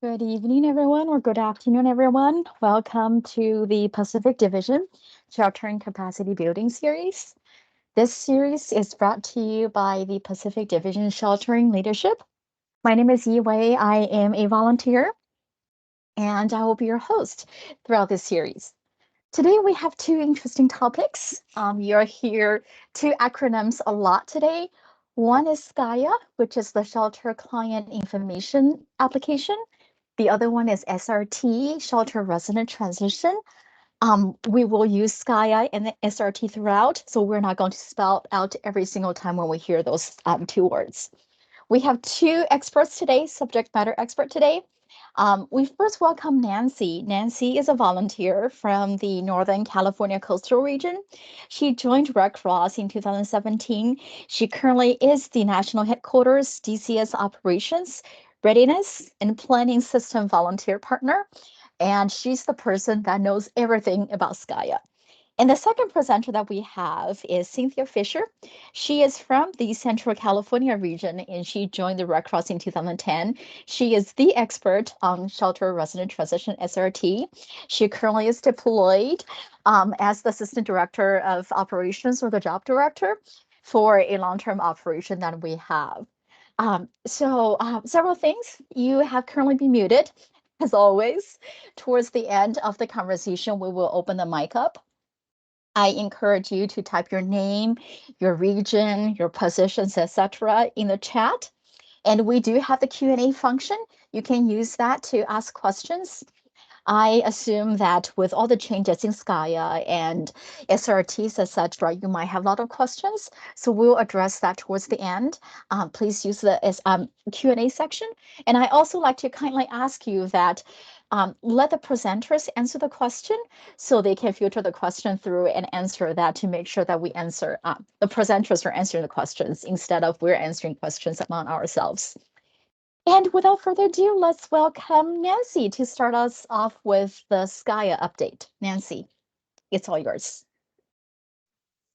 Good evening, everyone, or good afternoon, everyone. Welcome to the Pacific Division Sheltering Capacity Building Series. This series is brought to you by the Pacific Division Sheltering Leadership. My name is Yi Wei. I am a volunteer, and I will be your host throughout this series. Today, we have two interesting topics. You'll hear two acronyms a lot today. One is SCIA, which is the Shelter Client Information Application. The other one is SRT, Shelter Resident Transition. We will use SCIA and the SRT throughout, so we're not going to spell out every single time when we hear those two words. We have two experts today, subject matter expert today. We first welcome Nancy. Nancy is a volunteer from the Northern California coastal region. She joined Red Cross in 2017. She currently is the national headquarters DCS operations, readiness, and planning system volunteer partner. And she's the person that knows everything about SCIA. And the second presenter that we have is Cynthia Fisher. She is from the Central California region and she joined the Red Cross in 2010. She is the expert on Shelter Resident Transition SRT. She currently is deployed as the Assistant Director of Operations or the Job Director for a long-term operation that we have. Several things. You have currently been muted, as always. Towards the end of the conversation, we will open the mic up. I encourage you to type your name, your region, your positions, etc. in the chat. And we do have the Q&A function. You can use that to ask questions. I assume that with all the changes in SCIA and SRTs, etc., you might have a lot of questions. So we'll address that towards the end. Please use the Q&A section. And I also like to kindly ask you that let the presenters answer the question so they can filter the question through and answer that to make sure that we answer, the presenters are answering the questions instead of we're answering questions among ourselves. And without further ado, let's welcome Nancy to start us off with the SCIA update. Nancy, it's all yours.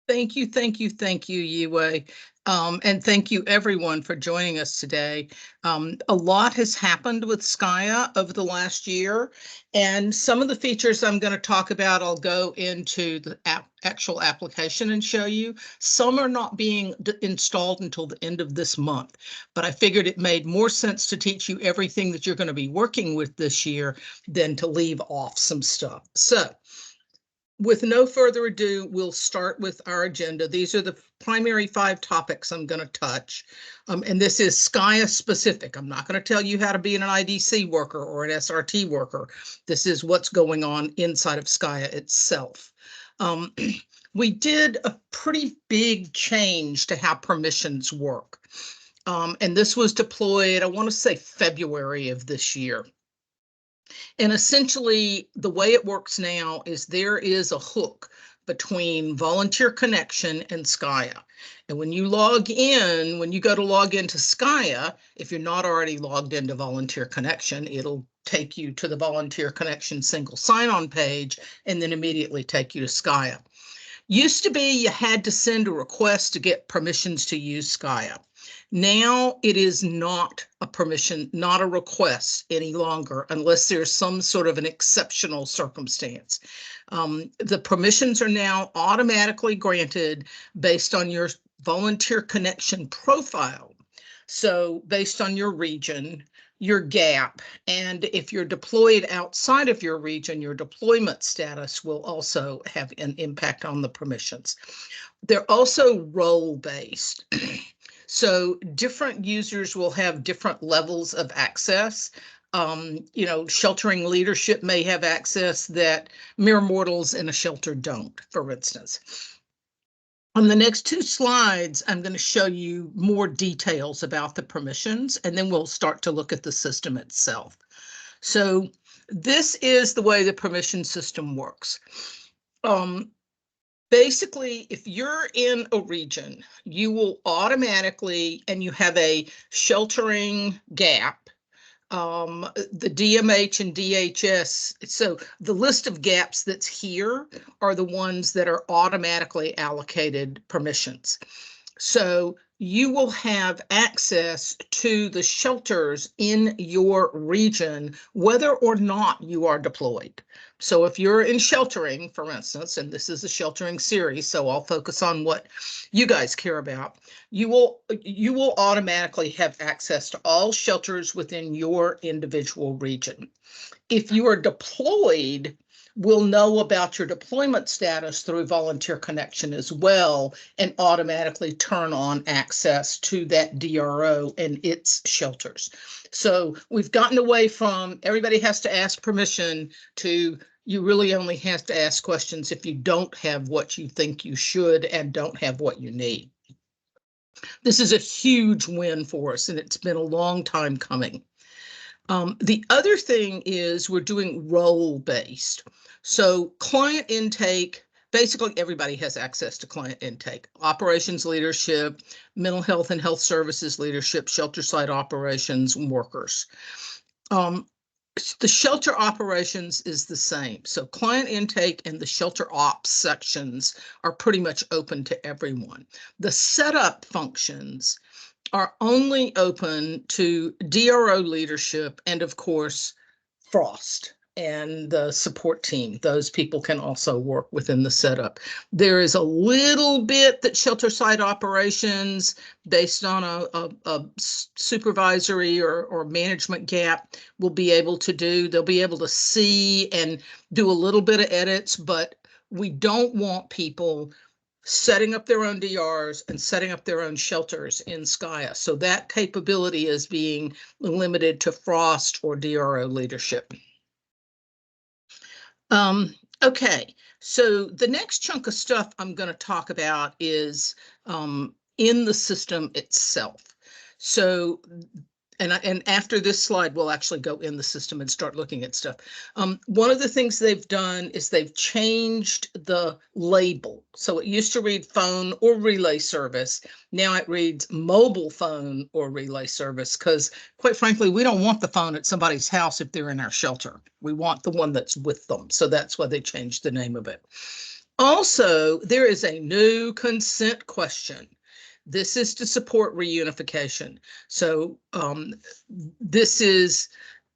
Thank you, Yi Wei. And thank you everyone for joining us today. A lot has happened with SCIA over the last year, and some of the features I'm going to talk about, I'll go into the actual application and show you. Some are not being installed until the end of this month, but I figured it made more sense to teach you everything that you're going to be working with this year than to leave off some stuff. So, with no further ado, we'll start with our agenda. These are the primary 5 topics I'm going to touch. And this is SCIA specific. I'm not going to tell you how to be an IDC worker or an SRT worker. This is what's going on inside of SCIA itself. We did a pretty big change to how permissions work. And this was deployed, I want to say February of this year. And essentially, the way it works now is there is a hook between Volunteer Connection and SCIA. And when you log in, when you go to log into SCIA, if you're not already logged into Volunteer Connection, it'll take you to the Volunteer Connection single sign-on page and then immediately take you to SCIA. Used to be you had to send a request to get permissions to use SCIA. Now it is not a permission, not a request any longer, unless there's some sort of an exceptional circumstance. The permissions are now automatically granted based on your Volunteer Connection profile. So based on your region, your gap, and if you're deployed outside of your region, your deployment status will also have an impact on the permissions. They're also role-based. So different users will have different levels of access. Sheltering leadership may have access that mere mortals in a shelter don't, for instance. On the next 2 slides, I'm going to show you more details about the permissions, and then we'll start to look at the system itself. So this is the way the permission system works. Basically, if you're in a region, you will automatically, and you have a sheltering gap, the DMH and DHS, so the list of gaps that's here are the ones that are automatically allocated permissions. So you will have access to the shelters in your region, whether or not you are deployed. So if you're in sheltering, for instance, and this is a sheltering series, so I'll focus on what you guys care about, you will automatically have access to all shelters within your individual region. If you are deployed, we'll know about your deployment status through Volunteer Connection as well, and automatically turn on access to that DRO and its shelters. So we've gotten away from everybody has to ask permission to you really only have to ask questions if you don't have what you think you should and don't have what you need. This is a huge win for us, and it's been a long time coming. The other thing is we're doing role-based. So client intake, basically everybody has access to client intake. Operations leadership, mental health and health services leadership, shelter site operations, and workers. The shelter operations is the same. So client intake and the shelter ops sections are pretty much open to everyone. The setup functions are only open to DRO leadership and, of course, Frost and the support team. Those people can also work within the setup. There is a little bit that shelter site operations, based on a supervisory or management gap, will be able to do. They'll be able to see and do a little bit of edits, but we don't want people setting up their own DRs and setting up their own shelters in SCIA. So that capability is being limited to Frost or DRO leadership. Okay, so the next chunk of stuff I'm going to talk about is in the system itself. So and after this slide, we'll actually go in the system and start looking at stuff. One of the things they've done is they've changed the label. So it used to read phone or relay service. Now it reads mobile phone or relay service, because quite frankly, we don't want the phone at somebody's house if they're in our shelter. We want the one that's with them. So that's why they changed the name of it. Also, there is a new consent question. This is to support reunification. So this is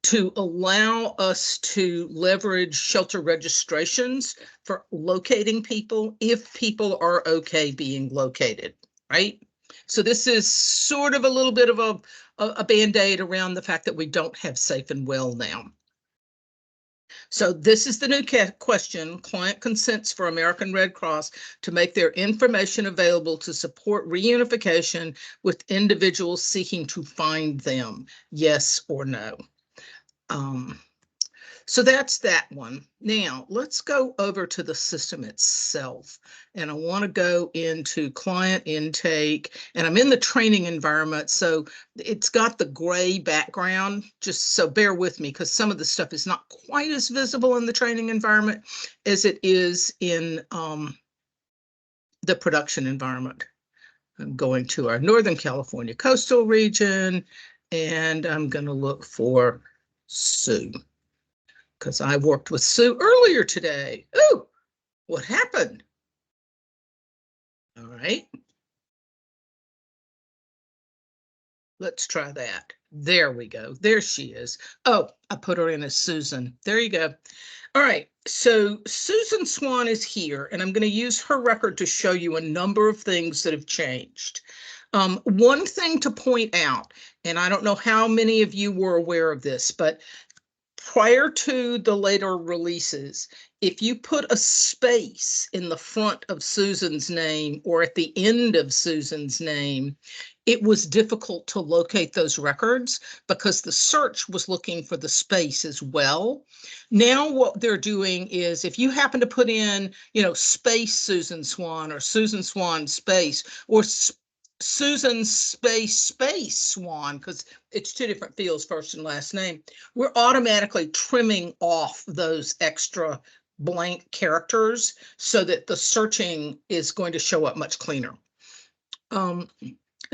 to allow us to leverage shelter registrations for locating people if people are okay being located, right? So this is sort of a little bit of a Band-Aid around the fact that we don't have safe and well now. So this is the new question. Client consents for American Red Cross to make their information available to support reunification with individuals seeking to find them, yes or no? So that's that one. Now let's go over to the system itself. And I want to go into client intake, and I'm in the training environment. So it's got the gray background, just so bear with me, because some of the stuff is not quite as visible in the training environment as it is in the production environment. I'm going to our Northern California coastal region, and I'm going to look for Sue, because I worked with Sue earlier today. Ooh, what happened? All right. Let's try that. There we go. There she is. Oh, I put her in as Susan. There you go. All right. So Susan Swan is here, and I'm going to use her record to show you a number of things that have changed. One thing to point out, and I don't know how many of you were aware of this, but prior to the later releases, if you put a space in the front of Susan's name or at the end of Susan's name, it was difficult to locate those records because the search was looking for the space as well. Now what they're doing is if you happen to put in, space Susan Swan or Susan Swan space or Susan space Swan, because it's two different fields, first and last name, we're automatically trimming off those extra blank characters so that the searching is going to show up much cleaner.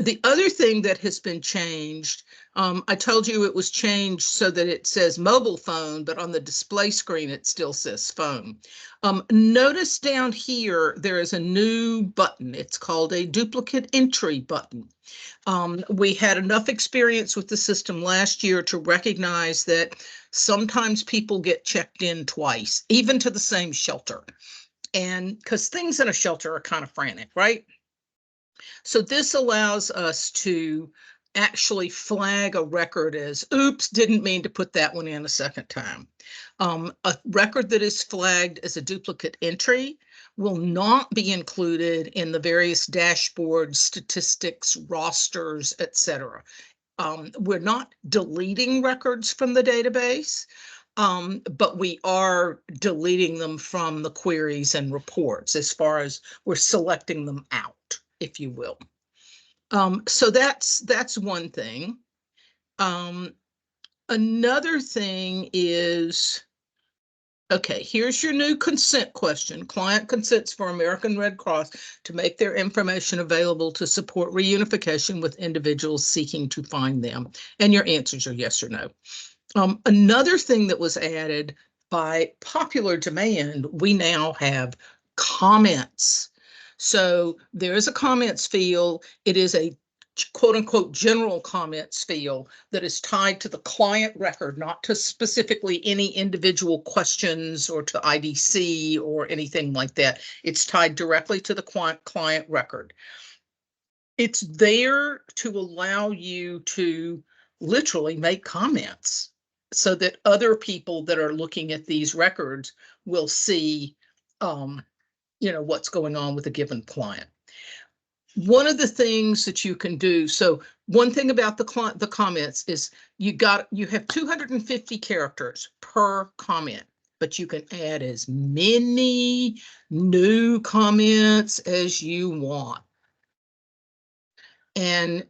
The other thing that has been changed, I told you it was changed so that it says mobile phone, but on the display screen, it still says phone. Notice down here, there is a new button. It's called a duplicate entry button. We had enough experience with the system last year to recognize that sometimes people get checked in twice, even to the same shelter. And because things in a shelter are kind of frantic, right? So this allows us to actually flag a record as, oops, didn't mean to put that one in a second time. A record that is flagged as a duplicate entry will not be included in the various dashboards, statistics, rosters, etc. We're not deleting records from the database, but we are deleting them from the queries and reports as far as we're selecting them out, if you will. So that's one thing. Another thing is, okay, here's your new consent question. Client consents for American Red Cross to make their information available to support reunification with individuals seeking to find them. And your answers are yes or no. Another thing that was added by popular demand, we now have comments. So there is a comments field. It is a quote unquote general comments field that is tied to the client record, not to specifically any individual questions or to IDC or anything like that. It's tied directly to the client record. It's there to allow you to literally make comments so that other people that are looking at these records will see, what's going on with a given client. One of the things that you can do, so one thing about the comments is you have 250 characters per comment, but you can add as many new comments as you want. And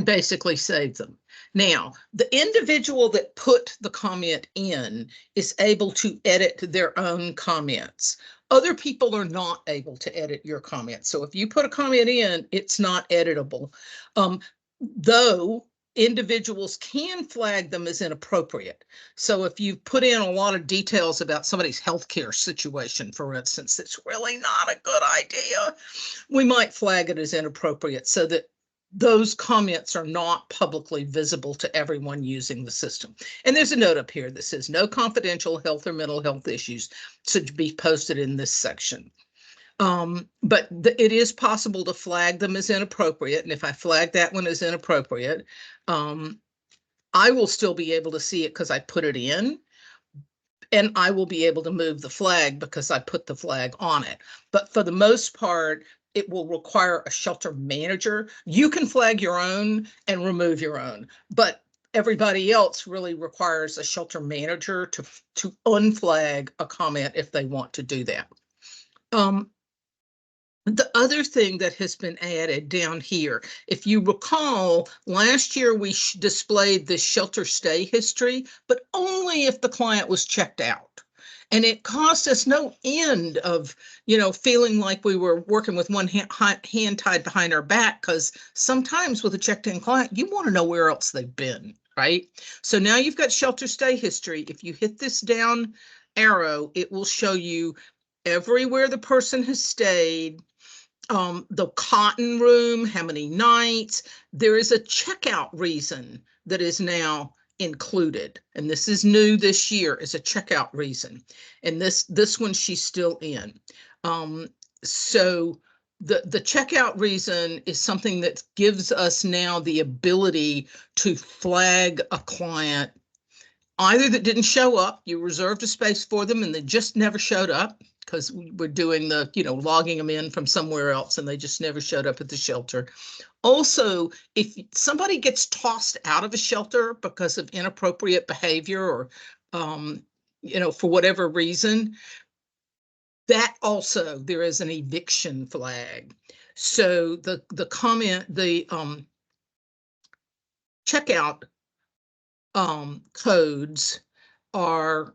basically save them. Now, the individual that put the comment in is able to edit their own comments. Other people are not able to edit your comments. So if you put a comment in, it's not editable. Though individuals can flag them as inappropriate. So if you put in a lot of details about somebody's healthcare situation, for instance, it's really not a good idea, we might flag it as inappropriate so that those comments are not publicly visible to everyone using the system. And there's a note up here that says no confidential health or mental health issues should be posted in this section. But it is possible to flag them as inappropriate. And if I flag that one as inappropriate, I will still be able to see it because I put it in. And I will be able to move the flag because I put the flag on it. But for the most part, it will require a shelter manager. You can flag your own and remove your own, but everybody else really requires a shelter manager to unflag a comment if they want to do that. The other thing that has been added down here, if you recall, last year we displayed the shelter stay history, but only if the client was checked out. And it cost us no end of, feeling like we were working with one hand tied behind our back, because sometimes with a checked in client, you want to know where else they've been, right? So now you've got shelter stay history. If you hit this down arrow, it will show you everywhere the person has stayed, the cotton room, how many nights. There is a checkout reason that is now included, and this is new this year, is a checkout reason. And this one she's still in. So the checkout reason is something that gives us now the ability to flag a client either that didn't show up, you reserved a space for them and they just never showed up, because we're doing the, logging them in from somewhere else and they just never showed up at the shelter. Also, if somebody gets tossed out of a shelter because of inappropriate behavior or, for whatever reason, that also, there is an eviction flag. So the checkout codes are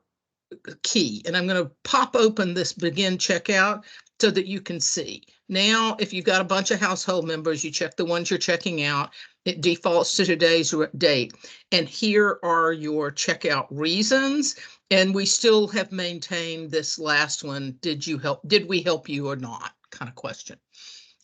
key. And I'm going to pop open this begin checkout. so that you can see. Now, if you've got a bunch of household members, you check the ones you're checking out. It defaults to today's date. And here are your checkout reasons. And we still have maintained this last one. Did we help you or not? Kind of question.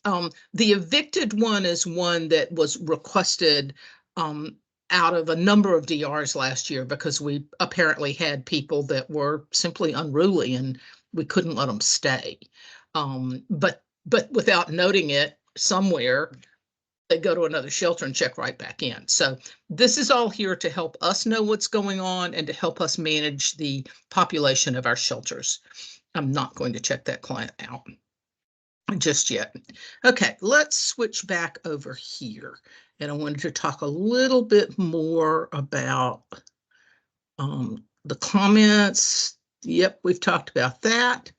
The evicted one is one that was requested out of a number of DRs last year because we apparently had people that were simply unruly and we couldn't let them stay. But without noting it somewhere, they go to another shelter and check right back in. So this is all here to help us know what's going on and to help us manage the population of our shelters. I'm not going to check that client out just yet. Okay, let's switch back over here. And I wanted to talk a little bit more about the comments. Yep, we've talked about that.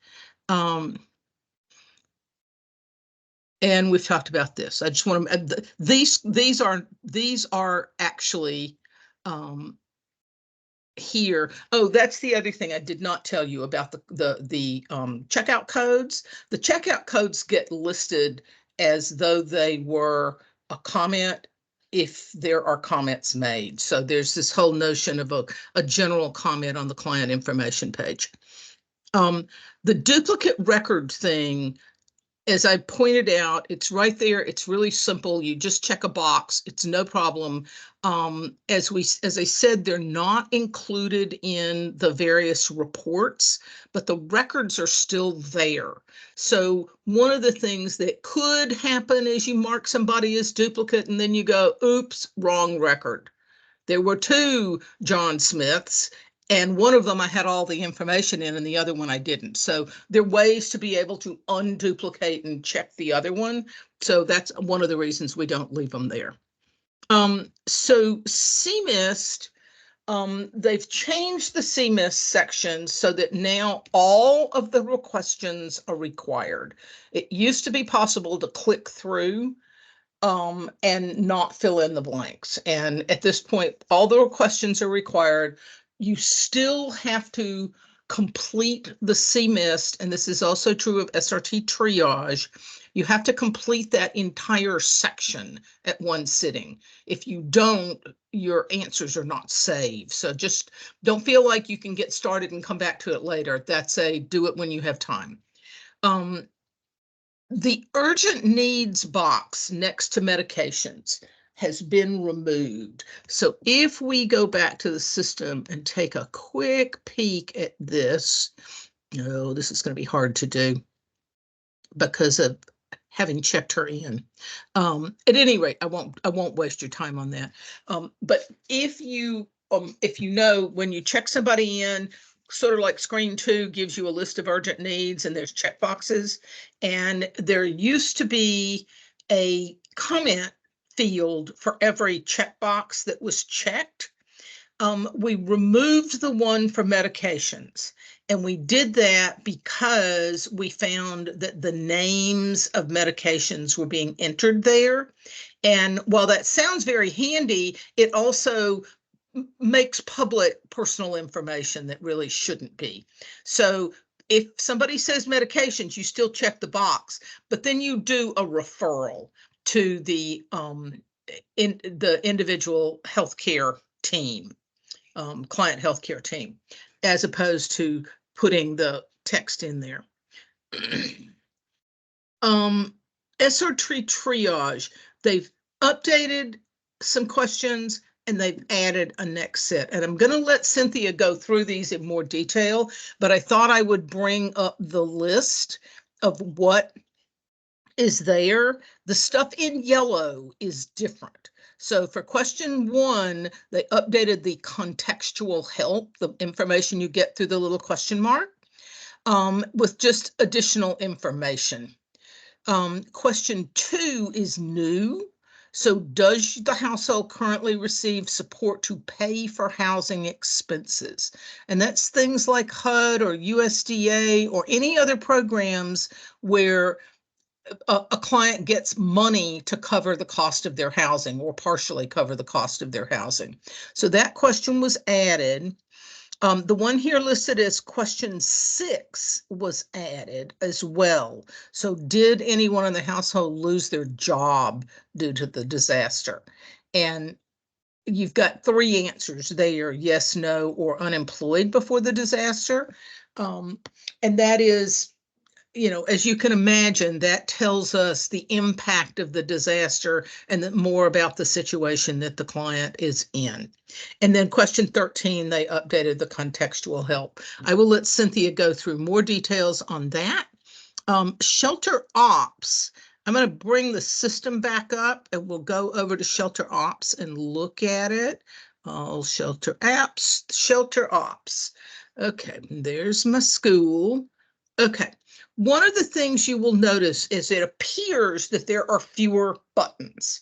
And we've talked about this. I just want to, these are actually here. Oh, that's the other thing I did not tell you about the checkout codes. The checkout codes get listed as though they were a comment if there are comments made. So there's this whole notion of a general comment on the client information page. The duplicate record thing, as I pointed out, it's right there. It's really simple. You just check a box. It's no problem. As I said, they're not included in the various reports, but the records are still there. So one of the things that could happen is you mark somebody as duplicate and then you go, oops, wrong record. There were 2 John Smiths, and one of them I had all the information in and the other one I didn't. So there are ways to be able to unduplicate and check the other one. So that's one of the reasons we don't leave them there. So CMIST, they've changed the CMIST section so that now all of the questions are required. It used to be possible to click through and not fill in the blanks. And at this point, all the questions are required. You still have to complete the CMIST, and this is also true of SRT triage. You have to complete that entire section at one sitting. If you don't, your answers are not saved. So just don't feel like you can get started and come back to it later. That's a do it when you have time. The urgent needs box next to medications has been removed. So if we go back to the system and take a quick peek at this, oh, this is going to be hard to do because of having checked her in. At any rate, I won't waste your time on that. But if you know, when you check somebody in, sort of like screen 2 gives you a list of urgent needs and there's check boxes, and there used to be a comment field for every checkbox that was checked. We removed the one for medications, and we did that because we found that the names of medications were being entered there. And while that sounds very handy, it also makes public personal information that really shouldn't be. So if somebody says medications, you still check the box, but then you do a referral to the individual healthcare team, client healthcare team, as opposed to putting the text in there. SRT triage, they've updated some questions and they've added a next set. And I'm going to let Cynthia go through these in more detail, but I thought I would bring up the list of what is there. The stuff in yellow is different. So for question 1, they updated the contextual help, the information you get through the little question mark, with just additional information. Question 2 is new. So does the household currently receive support to pay for housing expenses? And that's things like HUD or USDA or any other programs where a client gets money to cover the cost of their housing or partially cover the cost of their housing. So that question was added. The one here listed as question 6 was added as well. So did anyone in the household lose their job due to the disaster? And you've got 3 answers there: yes, no, or unemployed before the disaster. And that is, as you can imagine, that tells us the impact of the disaster and more about the situation that the client is in. And then question 13, they updated the contextual help. I will let Cynthia go through more details on that. Shelter ops. I'm going to bring the system back up and we'll go over to shelter ops and look at it. Shelter apps, shelter ops. Okay, there's my school. Okay. One of the things you will notice is it appears that there are fewer buttons.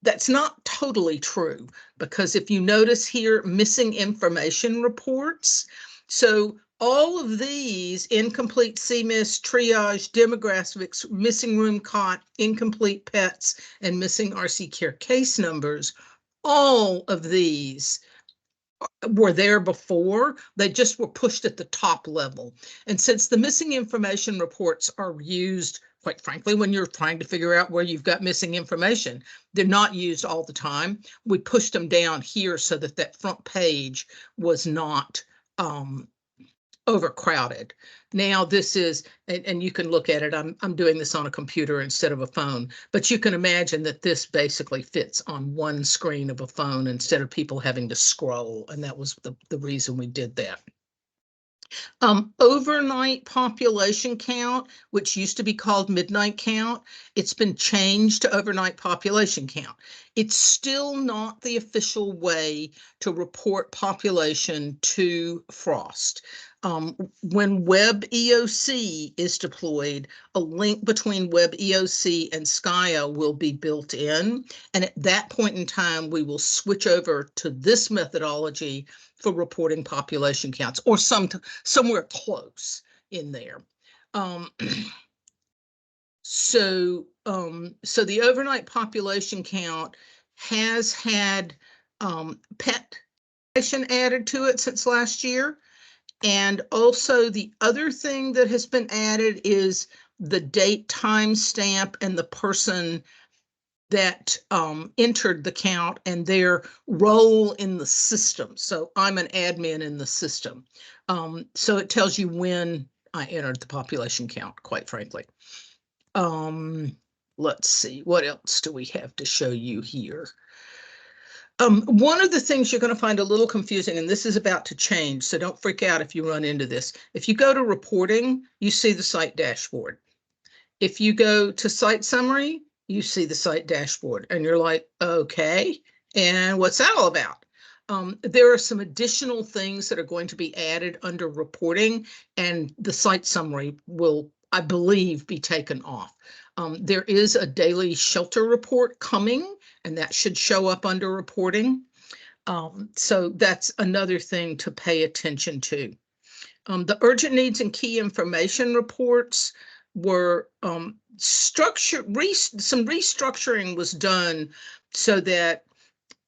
That's not totally true, because if you notice here, missing information reports. So all of these: incomplete CMIS, triage, demographics, missing room cot, incomplete pets, and missing RC care case numbers, all of these were there before. They just were pushed at the top level. And since the missing information reports are used, quite frankly, when you're trying to figure out where you've got missing information, they're not used all the time. We pushed them down here so that that front page was not overcrowded. Now this is, and you can look at it, I'm doing this on a computer instead of a phone, but you can imagine that this basically fits on one screen of a phone instead of people having to scroll. And that was the reason we did that. Overnight population count, which used to be called midnight count, it's been changed to overnight population count. It's still not the official way to report population to Frost. When Web EOC is deployed, a link between Web EOC and SCIA will be built in. And at that point in time, we will switch over to this methodology for reporting population counts, or somewhere close in there. So the overnight population count has had pet added to it since last year. And also the other thing that has been added is the date timestamp and the person that entered the count and their role in the system. So I'm an admin in the system. So it tells you when I entered the population count, quite frankly. Let's see, what else do we have to show you here? One of the things you're going to find a little confusing, and this is about to change, so don't freak out if you run into this. If you go to reporting, you see the site dashboard. If you go to site summary, you see the site dashboard, and you're like, okay, and what's that all about? There are some additional things that are going to be added under reporting, and the site summary will, I believe, be taken off. There is a daily shelter report coming, and that should show up under reporting. So that's another thing to pay attention to. The urgent needs and key information reports were some restructuring was done so that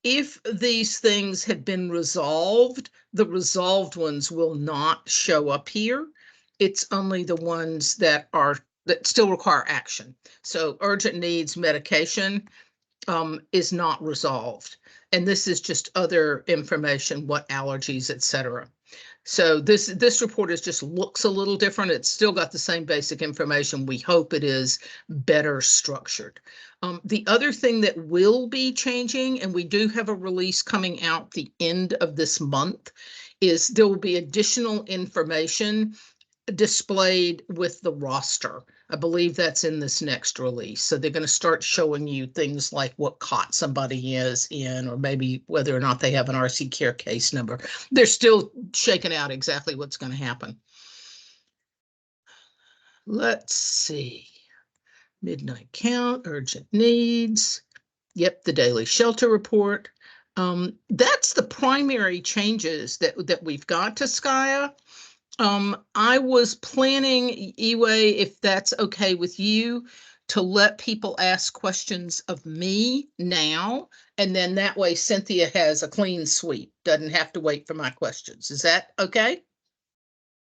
if these things had been resolved, the resolved ones will not show up here. It's only the ones that still require action. So urgent needs medication is not resolved. And this is just other information, what allergies, etc. So this report just looks a little different. It's still got the same basic information. We hope it is better structured. The other thing that will be changing, and we do have a release coming out the end of this month, is there will be additional information displayed with the roster. I believe that's in this next release. So they're going to start showing you things like what cot somebody is in, or maybe whether or not they have an RC care case number. They're still shaking out exactly what's going to happen. Let's see. Midnight count, urgent needs. Yep, the daily shelter report. That's the primary changes that we've got to SCIA. I was planning, Iwe, if that's okay with you, to let people ask questions of me now. And then that way Cynthia has a clean sweep, doesn't have to wait for my questions. Is that okay?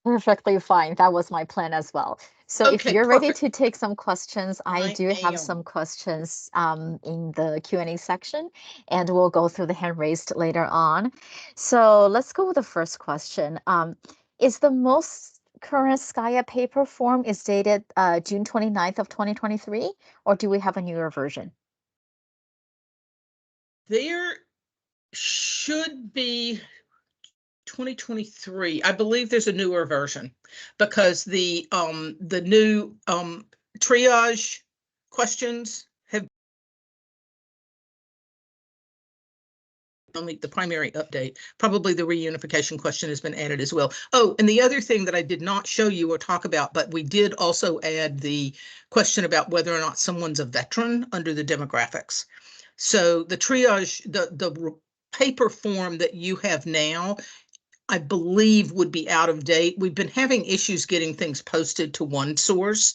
Perfectly fine. That was my plan as well. So if Okay, you're ready perfect. to take some questions, I I do have some am. questions in the Q&A section, and we'll go through the hand raised later on. So let's go with the first question. Is the most current SKYA paper form is dated June 29th of 2023, or do we have a newer version? There should be 2023. I believe there's a newer version because the new triage questions have only the primary update. Probably the reunification question has been added as well. Oh, and the other thing that I did not show you or talk about, but we did also add the question about whether or not someone's a veteran under the demographics. So the triage, the paper form that you have now, I believe would be out of date. We've been having issues getting things posted to one source.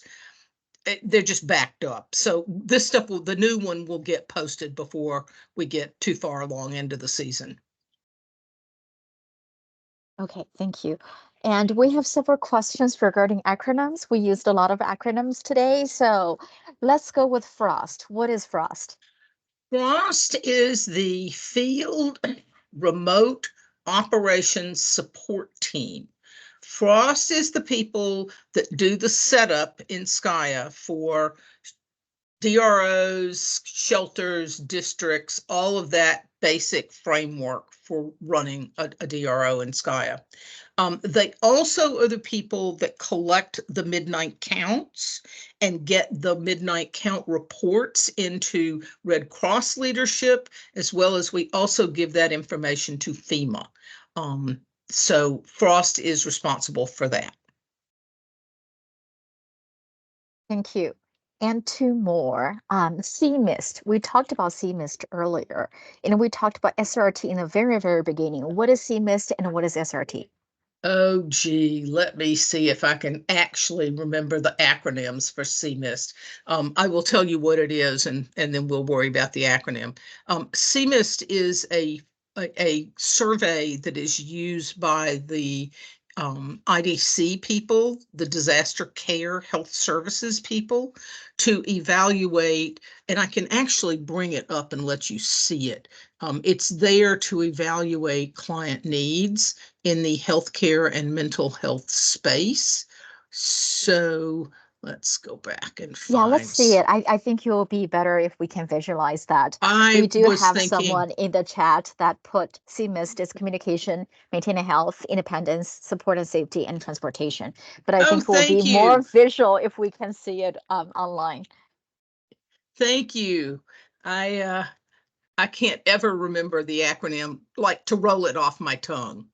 They're just backed up. So this stuff will, the new one will get posted before we get too far along into the season. Okay, thank you. And we have several questions regarding acronyms. We used a lot of acronyms today, so let's go with FROST. What is FROST? FROST is the Field Remote Operations Support Team. FROST is the people that do the setup in SKYA for DROs, shelters, districts, all of that basic framework for running a DRO in SKYA. They also are the people that collect the midnight counts and get the midnight count reports into Red Cross leadership, as well as we also give that information to FEMA. So FROST is responsible for that. Thank you. And two more. CMIST. We talked about CMIST earlier, and we talked about SRT in the very, very beginning. What is CMIST and what is SRT? Oh, gee, let me see if I can actually remember the acronyms for CMIST. I will tell you what it is, and then we'll worry about the acronym. CMIST is a survey that is used by the IDC people, the disaster care health services people, to evaluate, and I can actually bring it up and let you see it. It's there to evaluate client needs in the healthcare and mental health space. So let's go back and Yeah, let's find. see it. I think it will be better if we can visualize that. We I do was have thinking, someone in the chat that put CMIST is communication, maintaining health, independence, support and safety, and transportation. But I oh, think we'll be thank more you. visual if we can see it online. Thank you. I can't ever remember the acronym, like to roll it off my tongue.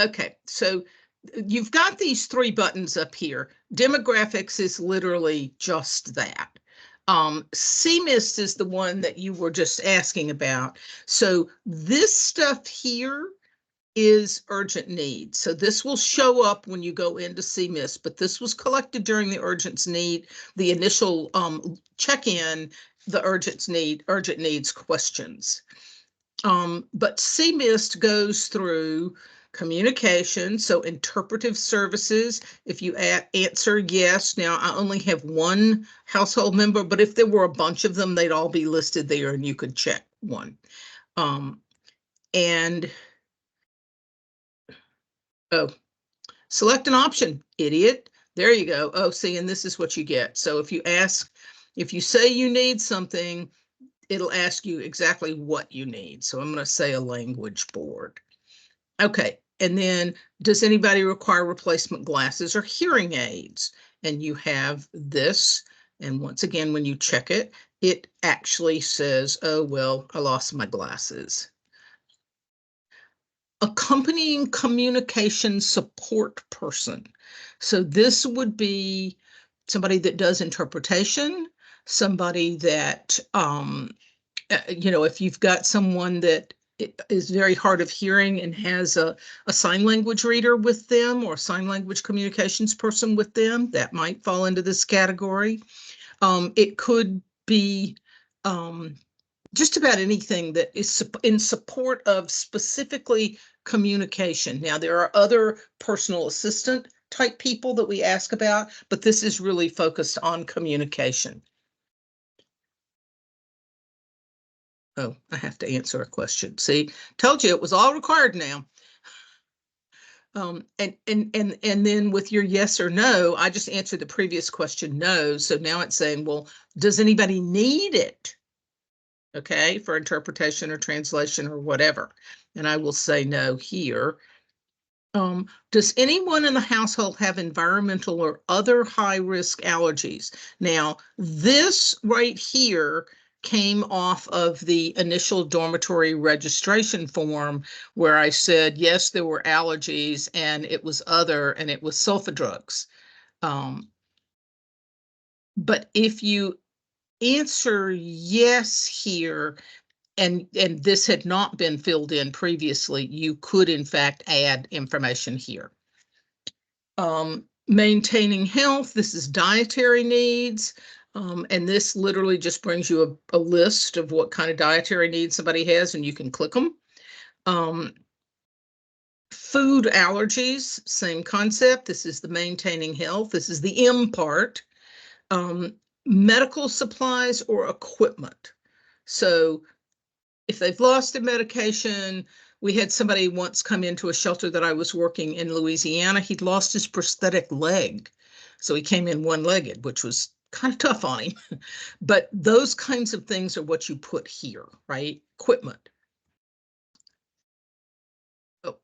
Okay, so you've got these three buttons up here. Demographics is literally just that. CMIST is the one that you were just asking about. So this stuff here is urgent need. So this will show up when you go into CMIST, but this was collected during the urgent need, the initial check-in, the urgent needs questions. But CMIST goes through communication, so interpretive services. If you answer yes, now I only have one household member, but if there were a bunch of them, they'd all be listed there and you could check one. And oh, select an option, idiot. There you go. Oh, see, and this is what you get. So if you say you need something, it'll ask you exactly what you need. So I'm going to say a language board. Okay, and then does anybody require replacement glasses or hearing aids? And you have this, and once again, when you check it, it actually says, oh, well, I lost my glasses. Accompanying communication support person. So this would be somebody that does interpretation, somebody that, if you've got someone that is very hard of hearing and has a sign language reader with them or a sign language communications person with them, that might fall into this category. It could be just about anything that is in support of specifically communication. Now, there are other personal assistant type people that we ask about, but this is really focused on communication. Oh, I have to answer a question. See, told you it was all required now. And then with your yes or no, I just answered the previous question no. So now it's saying, well, does anybody need it? Okay, for interpretation or translation or whatever. And I will say no here. Does anyone in the household have environmental or other high-risk allergies? Now, this right here came off of the initial dormitory registration form where I said, yes, there were allergies and it was other and it was sulfa drugs. But if you answer yes here, and this had not been filled in previously, you could in fact add information here. Maintaining health, this is dietary needs. And this literally just brings you a list of what kind of dietary needs somebody has, and you can click them. Food allergies, same concept. This is the maintaining health. This is the M part. Medical supplies or equipment. So if they've lost their medication, we had somebody once come into a shelter that I was working in Louisiana. He'd lost his prosthetic leg. So he came in one-legged, which was kind of tough on him. But those kinds of things are what you put here, right? Equipment. Oh.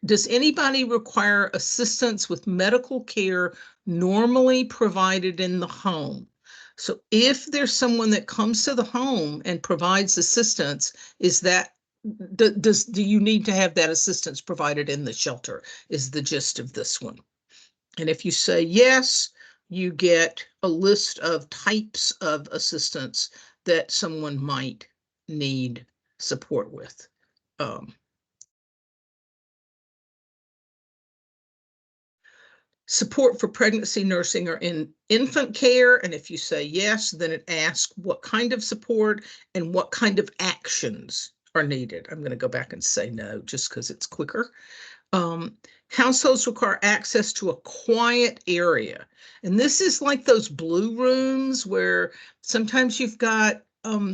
Does anybody require assistance with medical care normally provided in the home? So if there's someone that comes to the home and provides assistance, is that, do you need to have that assistance provided in the shelter, is the gist of this one. And if you say yes, you get a list of types of assistance that someone might need support with. Support for pregnancy, nursing, or in infant care. And if you say yes, then it asks what kind of support and what kind of actions are needed. I'm going to go back and say no, just because it's quicker. Households require access to a quiet area. And this is like those blue rooms where sometimes you've got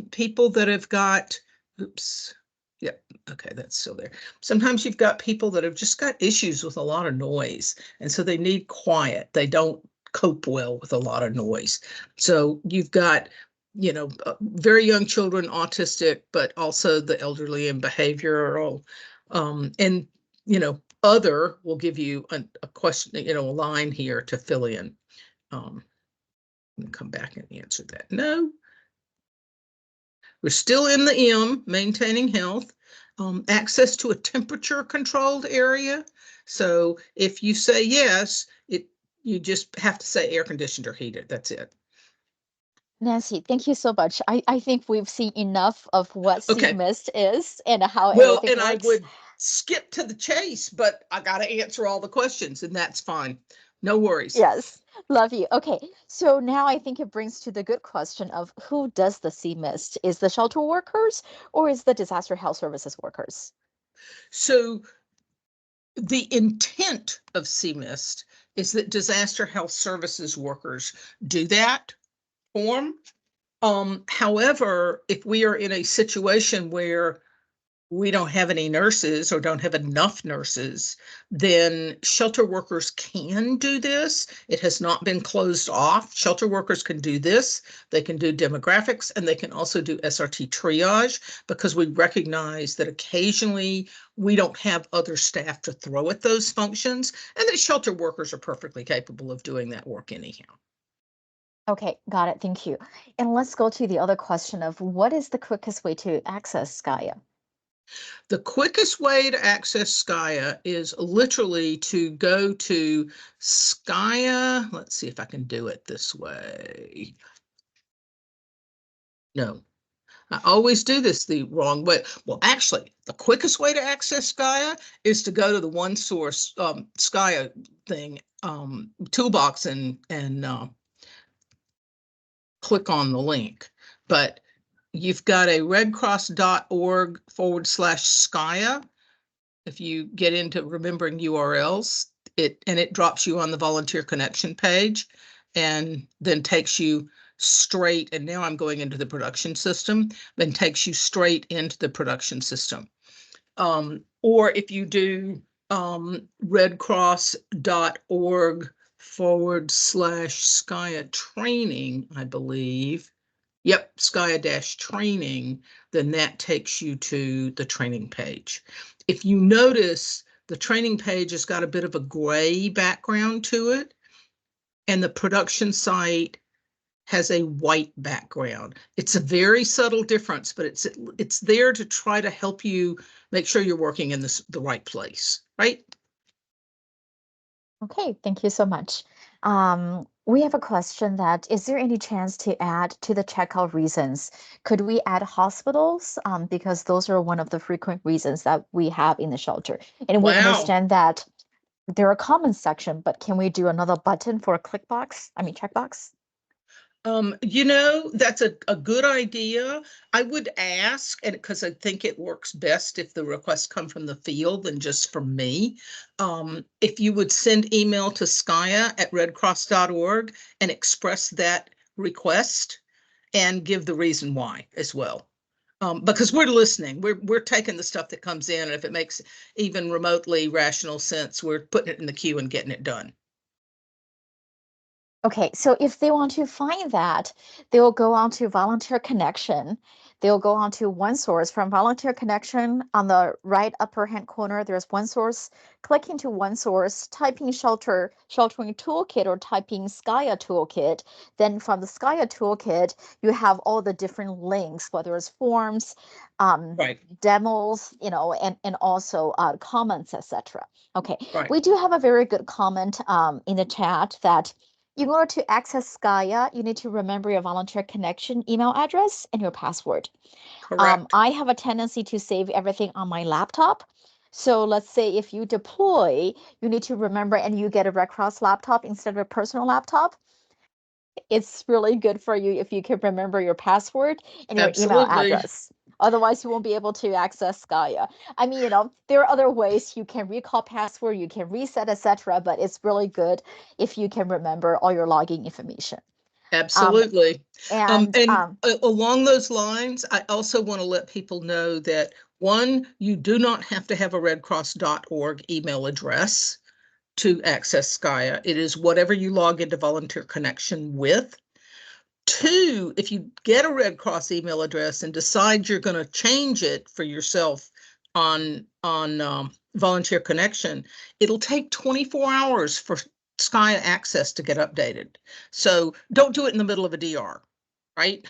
people that have got, oops, yep, okay, that's still there. Sometimes you've got people that have just got issues with a lot of noise, and so they need quiet. They don't cope well with a lot of noise. So you've got, very young children, autistic, but also the elderly and behavioral. And, other will give you a question, a line here to fill in. I'm going to come back and answer that. No. We're still in the M, maintaining health. Access to a temperature controlled area. So if you say yes, you just have to say air conditioned or heated. That's it. Nancy, thank you so much. I think we've seen enough of what Okay. CMIST is and how Well, everything and I works. would skip to the chase, but I got to answer all the questions, and that's fine. No worries. Yes, love you. Okay, so now I think it brings to the good question of who does the CMIST? Is the shelter workers or is the disaster health services workers? So the intent of CMIST is that disaster health services workers do that form. However, if we are in a situation where we don't have any nurses or don't have enough nurses, then shelter workers can do this. It has not been closed off. Shelter workers can do this. They can do demographics, and they can also do SRT triage, because we recognize that occasionally we don't have other staff to throw at those functions, and that shelter workers are perfectly capable of doing that work anyhow. Okay, got it. Thank you. And let's go to the other question of what is the quickest way to access Gaia? The quickest way to access Skya is literally to go to Skya. Let's see if I can do it this way. No. I always do this the wrong way. Well, actually, the quickest way to access Gaia is to go to the one source Gaia thing toolbox and click on the link. But you've got a redcross.org/Gaia. If you get into remembering URLs, it drops you on the volunteer connection page and then takes you straight, and now I'm going into the production system, then takes you straight into the production system. Or if you do redcross.org/Skya training, I believe. Yep, Skya-training, then that takes you to the training page. If you notice, the training page has got a bit of a gray background to it, and the production site has a white background. It's a very subtle difference, but it's there to try to help you make sure you're working in the right place, right? Okay, thank you so much. We have a question that, is there any chance to add to the checkout reasons? Could we add hospitals? Because those are one of the frequent reasons that we have in the shelter. And we Wow. understand that they're a common section, but can we do another button for a checkbox? That's a good idea. I would ask, and because I think it works best if the requests come from the field than just from me. If you would send email to skya@redcross.org and express that request and give the reason why as well. Because we're listening, we're taking the stuff that comes in, and if it makes even remotely rational sense, we're putting it in the queue and getting it done. Okay, so if they want to find that, they will go on to Volunteer Connection. They'll go on to OneSource. From Volunteer Connection on the right upper hand corner, there's OneSource. Click into OneSource, typing sheltering toolkit or typing Skya toolkit. Then from the Skya toolkit, you have all the different links, whether it's forms, Right, demos, and also comments, etc. Okay, right, we do have a very good comment in the chat that in order to access Gaia, you need to remember your volunteer connection email address and your password. correct. I have a tendency to save everything on my laptop. So let's say if you deploy, you need to remember and you get a Red Cross laptop instead of a personal laptop. It's really good for you if you can remember your password and your email Absolutely. address. Otherwise, you won't be able to access Gaia. I mean, there are other ways you can recall password, you can reset, etc. But it's really good if you can remember all your login information. Um, Absolutely. and And along those lines, I also want to let people know that one, you do not have to have a redcross.org email address to access Skya. It is whatever you log into Volunteer Connection with. Two, if you get a Red Cross email address and decide you're going to change it for yourself on Volunteer Connection, it'll take 24 hours for Sky Access to get updated. So don't do it in the middle of a DR, right?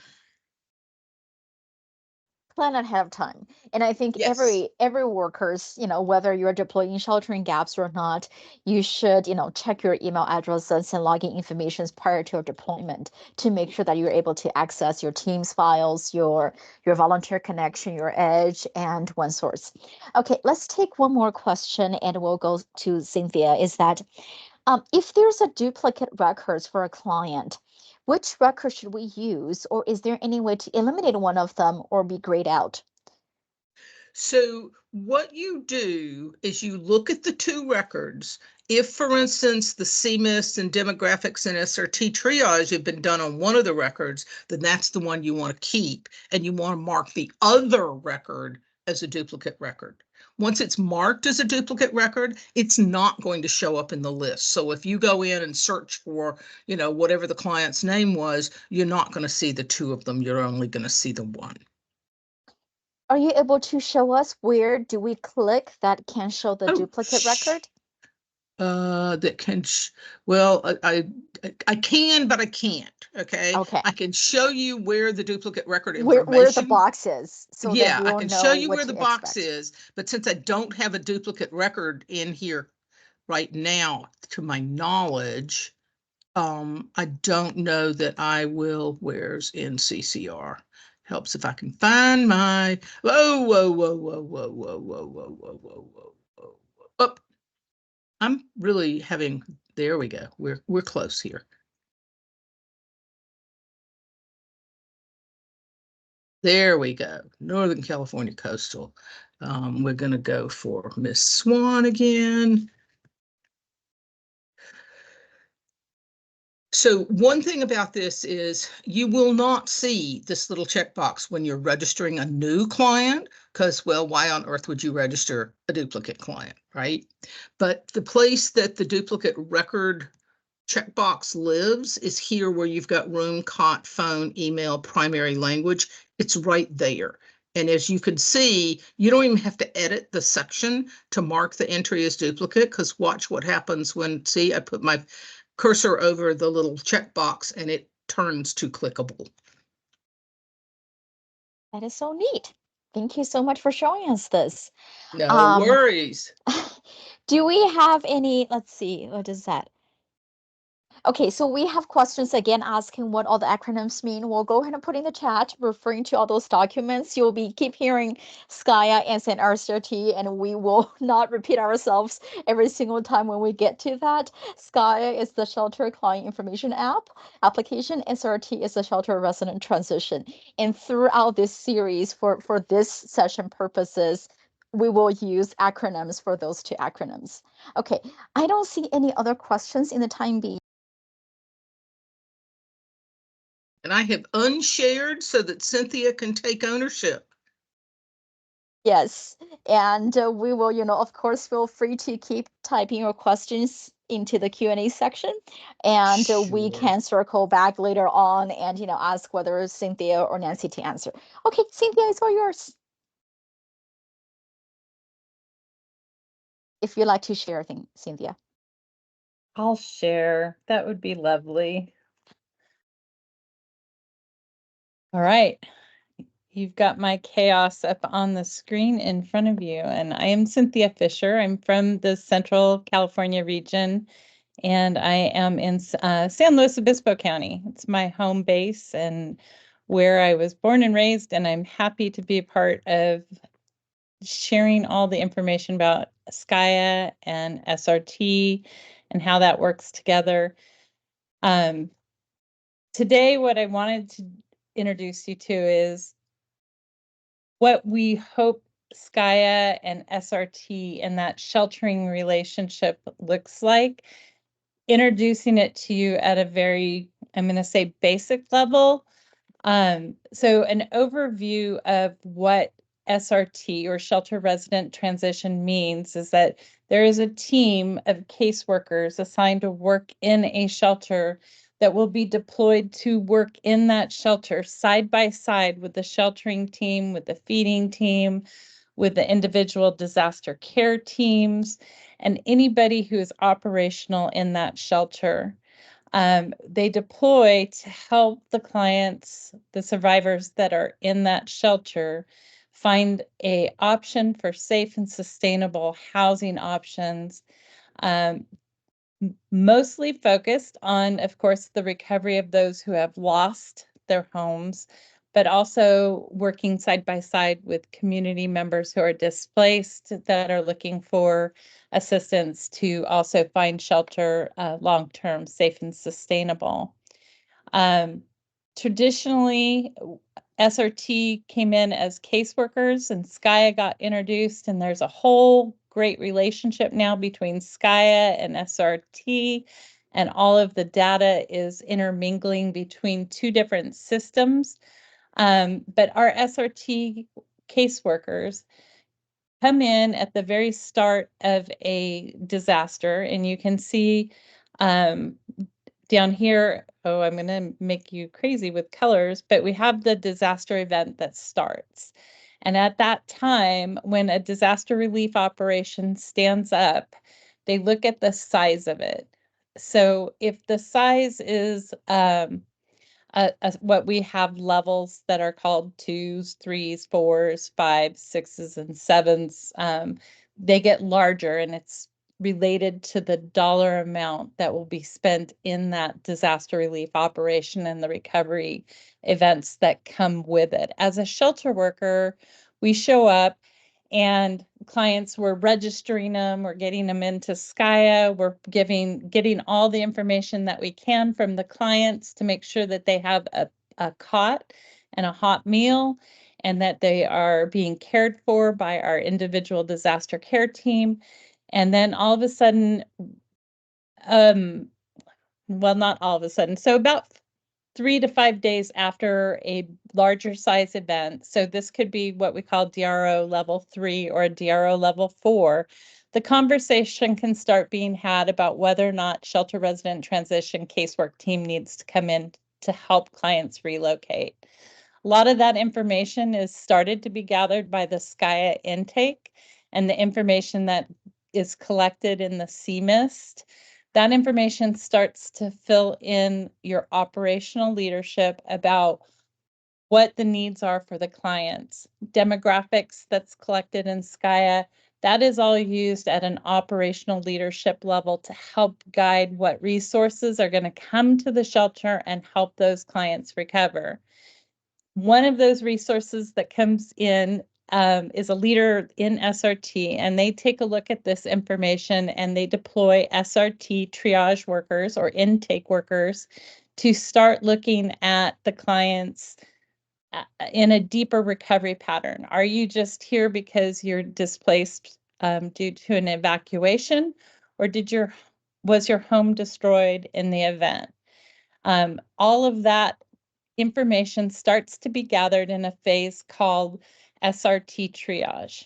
plan ahead of time. And I think Yes, every workers, whether you're deploying sheltering gaps or not, you should, check your email addresses and login information prior to your deployment to make sure that you're able to access your Teams files, your volunteer connection, your Edge, and OneSource. Okay, let's take one more question and we'll go to Cynthia. Is that if there's a duplicate records for a client, which record should we use, or is there any way to eliminate one of them or be grayed out? so what you do is you look at the two records. If, for instance, the CMIS and demographics and SRT triage have been done on one of the records, then that's the one you want to keep, and you want to mark the other record as a duplicate record. Once it's marked as a duplicate record, it's not going to show up in the list. So if you go in and search for, whatever the client's name was, you're not going to see the two of them. You're only going to see the one. Are you able to show us where do we click that can show the Oh, duplicate record? that can well, I can, but I can't. Okay, Okay. I can show you where the duplicate record Where the information. box is so that Yeah, we I will can show know you what where the to box expect. is, but since I don't have a duplicate record in here right now, to my knowledge, I don't know that I will. Where's NCCR? helps if I can find my, whoa, whoa, whoa, whoa, whoa, whoa, whoa, whoa, whoa, whoa, whoa, whoa. Oh, I'm really having, there we go. We're close here. There we go. Northern California Coastal. We're going to go for Miss Swan again. So one thing about this is you will not see this little checkbox when you're registering a new client, because, well, why on earth would you register a duplicate client, right? But the place that the duplicate record checkbox lives is here where you've got room, cot, phone, email, primary language. It's right there. And as you can see, you don't even have to edit the section to mark the entry as duplicate, because watch what happens when, see, I put my cursor over the little checkbox and it turns to clickable. That is so neat. Thank you so much for showing us this. No worries. Do we have any, let's see, what is that? Okay, so we have questions again asking what all the acronyms mean. We'll go ahead and put in the chat referring to all those documents. You'll be keep hearing SKYA and RCRT, and we will not repeat ourselves every single time when we get to that. SKYA is the Shelter Client Information application. SRT is the Shelter Resident Transition. And throughout this series, for this session purposes, we will use acronyms for those two acronyms. Okay, I don't see any other questions in the time being. And I have unshared so that Cynthia can take ownership. Yes, and we will, of course, feel free to keep typing your questions into the Q&A section, and we Sure. can circle back later on and, ask whether Cynthia or Nancy to answer. Okay, Cynthia, it's all yours. If you'd like to share things, Cynthia. I'll share. That would be lovely. All right. You've got my chaos up on the screen in front of you, and I am Cynthia Fisher. I'm from the Central California region, and I am in San Luis Obispo County. It's my home base and where I was born and raised, and I'm happy to be a part of sharing all the information about SKYA and SRT and how that works together. Today, what I wanted to introduce you to is what we hope SKYA and SRT and that sheltering relationship looks like, introducing it to you at a very, I'm going to say, basic level. So an overview of what SRT or shelter resident transition means is that there is a team of caseworkers assigned to work in a shelter that will be deployed to work in that shelter side by side with the sheltering team, with the feeding team, with the individual disaster care teams, and anybody who is operational in that shelter. They deploy to help the clients, the survivors that are in that shelter, find a option for safe and sustainable housing options, mostly focused on, of course, the recovery of those who have lost their homes, but also working side by side with community members who are displaced that are looking for assistance to also find shelter long-term, safe and sustainable. Traditionally, SRT came in as caseworkers and SKYA got introduced, and there's a whole great relationship now between SKYA and SRT, and all of the data is intermingling between two different systems. But our SRT caseworkers come in at the very start of a disaster, and you can see down here, oh, I'm going to make you crazy with colors, but we have the disaster event that starts. And at that time, when a disaster relief operation stands up, they look at the size of it. So if the size is what we have levels that are called 2s, 3s, 4s, 5s, 6s, and 7s, they get larger, and it's related to the dollar amount that will be spent in that disaster relief operation and the recovery events that come with it. As a shelter worker, we show up and clients, we're registering them, we're getting them into SCIA, we're getting all the information that we can from the clients to make sure that they have a cot and a hot meal, and that they are being cared for by our individual disaster care team. And then all of a sudden, well, not all of a sudden, so about 3 to 5 days after a larger size event, so this could be what we call DRO level 3 or DRO level 4, the conversation can start being had about whether or not shelter resident transition casework team needs to come in to help clients relocate. A lot of that information is started to be gathered by the SCIA intake and the information that is collected in the CMIST. That information starts to fill in your operational leadership about what the needs are for the clients. Demographics that's collected in SCIA, that is all used at an operational leadership level to help guide what resources are going to come to the shelter and help those clients recover. One of those resources that comes in is a leader in SRT, and they take a look at this information and they deploy SRT triage workers or intake workers to start looking at the clients in a deeper recovery pattern. Are you just here because you're displaced due to an evacuation, or was your home destroyed in the event? All of that information starts to be gathered in a phase called SRT triage.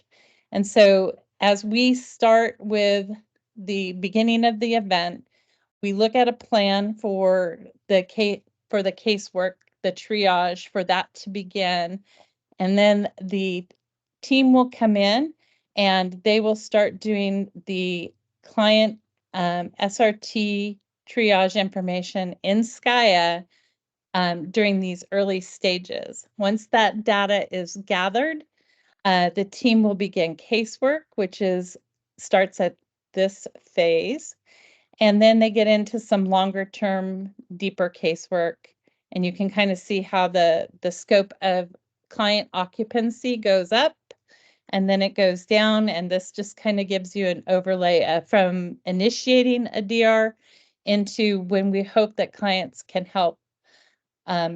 And so as we start with the beginning of the event, we look at a plan for the casework, the triage for that to begin. And then the team will come in and they will start doing the client SRT triage information in SCIA during these early stages. Once that data is gathered, the team will begin casework, which starts at this phase. And then they get into some longer term, deeper casework. And you can kind of see how the scope of client occupancy goes up and then it goes down. And this just kind of gives you an overlay from initiating a DR into when we hope that clients can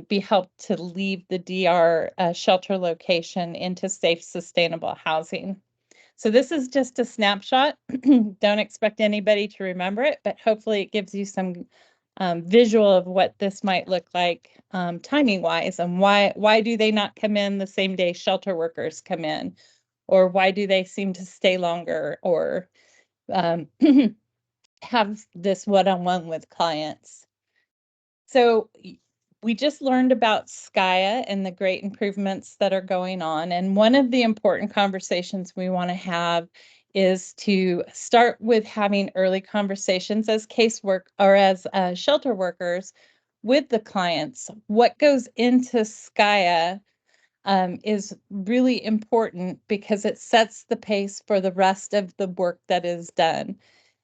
be helped to leave the DR shelter location into safe, sustainable housing. So this is just a snapshot. Don't expect anybody to remember it, but hopefully it gives you some visual of what this might look like timing wise, and why do they not come in the same day shelter workers come in, or why do they seem to stay longer, or have this one-on-one with clients. So we just learned about SCIA and the great improvements that are going on. And one of the important conversations we want to have is to start with having early conversations as casework or as shelter workers with the clients. What goes into SCIA is really important because it sets the pace for the rest of the work that is done.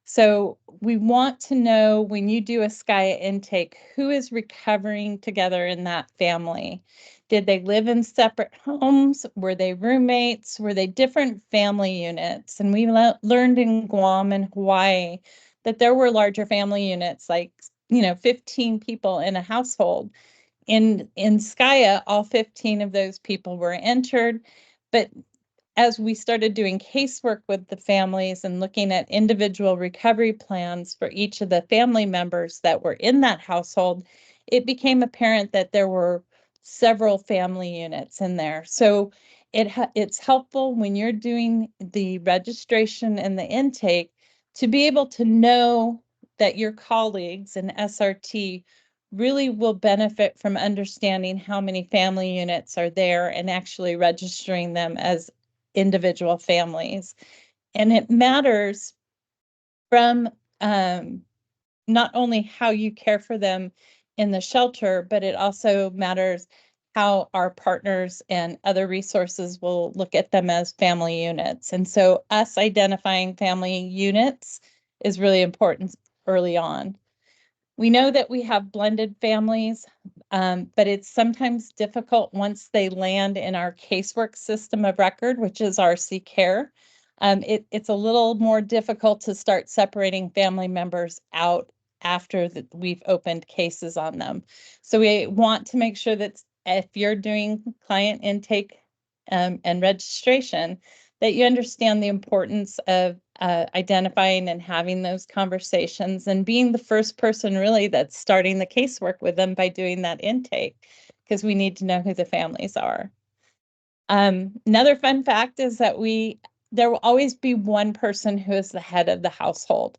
So we want to know, when you do a SCIA intake, who is recovering together in that family? Did they live in separate homes? Were they roommates? Were they different family units? And we learned in Guam and Hawaii that there were larger family units, like 15 people in a household. In SCIA, all 15 of those people were entered, but as we started doing casework with the families and looking at individual recovery plans for each of the family members that were in that household, it became apparent that there were several family units in there. So it's helpful when you're doing the registration and the intake to be able to know that your colleagues in SRT really will benefit from understanding how many family units are there and actually registering them as individual families. And it matters from not only how you care for them in the shelter, but it also matters how our partners and other resources will look at them as family units. And so us identifying family units is really important early on. We know that we have blended families, but it's sometimes difficult once they land in our casework system of record, which is RC Care. It's a little more difficult to start separating family members out after we've opened cases on them. So we want to make sure that if you're doing client intake and registration, that you understand the importance of identifying and having those conversations and being the first person really that's starting the casework with them by doing that intake, because we need to know who the families are. Another fun fact is that there will always be one person who is the head of the household.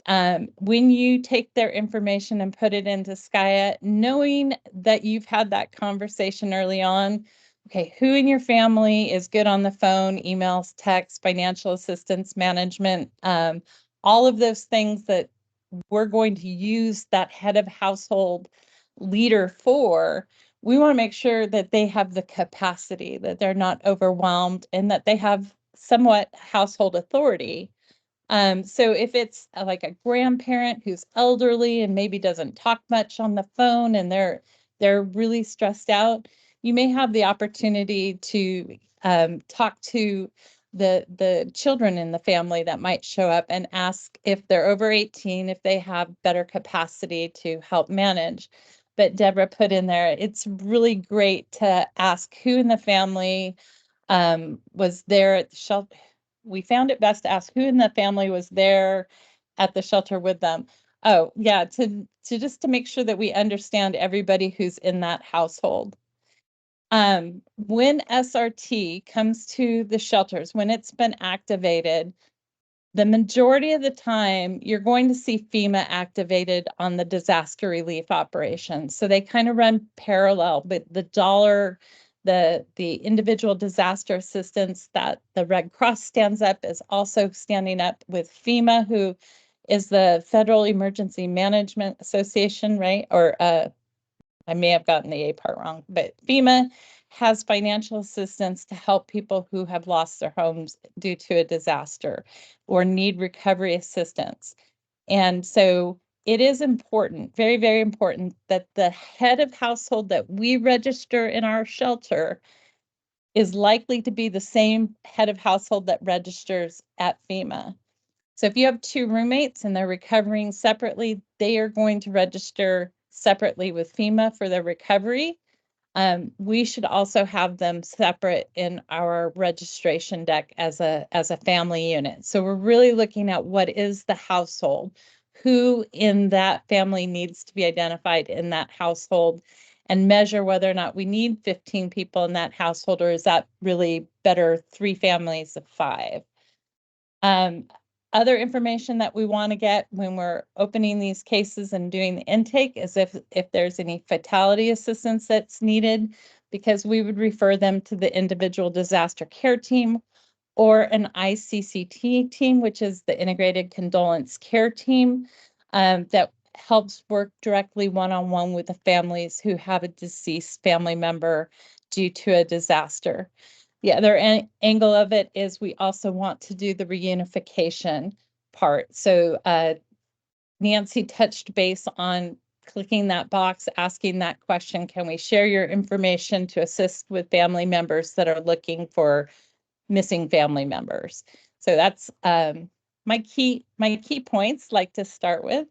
When you take their information and put it into Skya, knowing that you've had that conversation early on, okay, who in your family is good on the phone, emails, texts, financial assistance management, all of those things that we're going to use that head of household leader for, we want to make sure that they have the capacity, that they're not overwhelmed, and that they have somewhat household authority. So if it's like a grandparent who's elderly and maybe doesn't talk much on the phone and they're really stressed out, you may have the opportunity to talk to the children in the family that might show up and ask if they're over 18, if they have better capacity to help manage. But Deborah put in there, it's really great to ask who in the family was there at the shelter. We found it best to ask who in the family was there at the shelter with them. Oh, yeah, to just to make sure that we understand everybody who's in that household. When SRT comes to the shelters, when it's been activated, the majority of the time you're going to see FEMA activated on the disaster relief operations. So they kind of run parallel, but the individual disaster assistance that the Red Cross stands up is also standing up with FEMA, who is the Federal Emergency Management Association, right? Or I may have gotten the A part wrong, but FEMA has financial assistance to help people who have lost their homes due to a disaster or need recovery assistance. And so it is important, very, very important, that the head of household that we register in our shelter is likely to be the same head of household that registers at FEMA. So if you have two roommates and they're recovering separately, they are going to register separately with FEMA for their recovery. We should also have them separate in our registration deck as a family unit. So we're really looking at what is the household, who in that family needs to be identified in that household, and measure whether or not we need 15 people in that household, or is that really better 3 families of 5. Other information that we want to get when we're opening these cases and doing the intake is if there's any fatality assistance that's needed, because we would refer them to the individual disaster care team or an ICCT team, which is the integrated condolence care team, that helps work directly one-on-one with the families who have a deceased family member due to a disaster. The other angle of it is we also want to do the reunification part. So Nancy touched base on clicking that box, asking that question, can we share your information to assist with family members that are looking for missing family members? So that's my key points like to start with.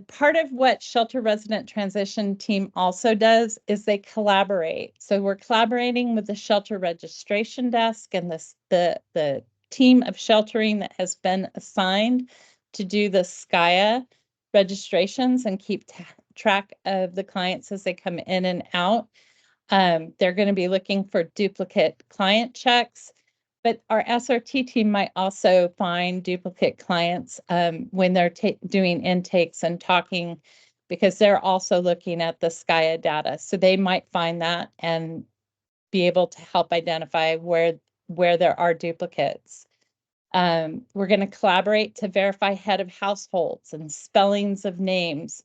Part of what Shelter Resident Transition Team also does is they collaborate. So we're collaborating with the Shelter Registration Desk and the team of sheltering that has been assigned to do the Skya registrations and keep track of the clients as they come in and out. They're going to be looking for duplicate client checks. But our SRT team might also find duplicate clients when they're doing intakes and talking, because they're also looking at the Skya data. So they might find that and be able to help identify where there are duplicates. We're going to collaborate to verify head of households and spellings of names.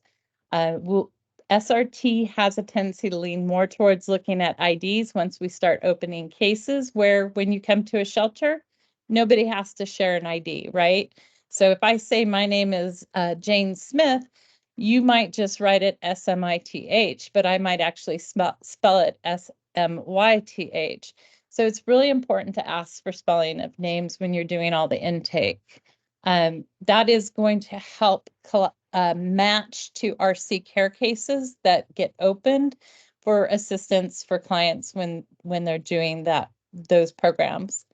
SRT has a tendency to lean more towards looking at IDs once we start opening cases, where when you come to a shelter, nobody has to share an ID, right? So if I say my name is Jane Smith, you might just write it S-M-I-T-H, but I might actually spell it S-M-Y-T-H. So it's really important to ask for spelling of names when you're doing all the intake. That is going to help match to RC care cases that get opened for assistance for clients when they're doing those programs.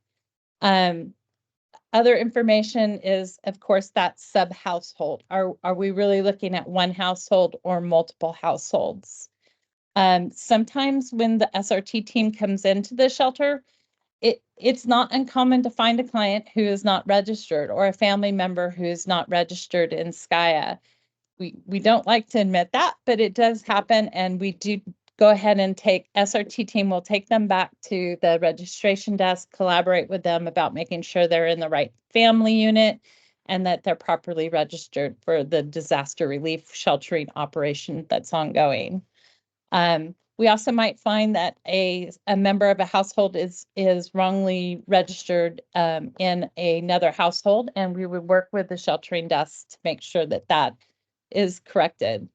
Other information is, of course, that sub-household. Are we really looking at one household or multiple households? Sometimes when the SRT team comes into the shelter, it's not uncommon to find a client who is not registered or a family member who is not registered in SCIA. We don't like to admit that, but it does happen, and we do go ahead and SRT team will take them back to the registration desk, collaborate with them about making sure they're in the right family unit and that they're properly registered for the disaster relief sheltering operation that's ongoing. We also might find that a member of a household is wrongly registered in another household, and we would work with the sheltering desk to make sure that that is corrected.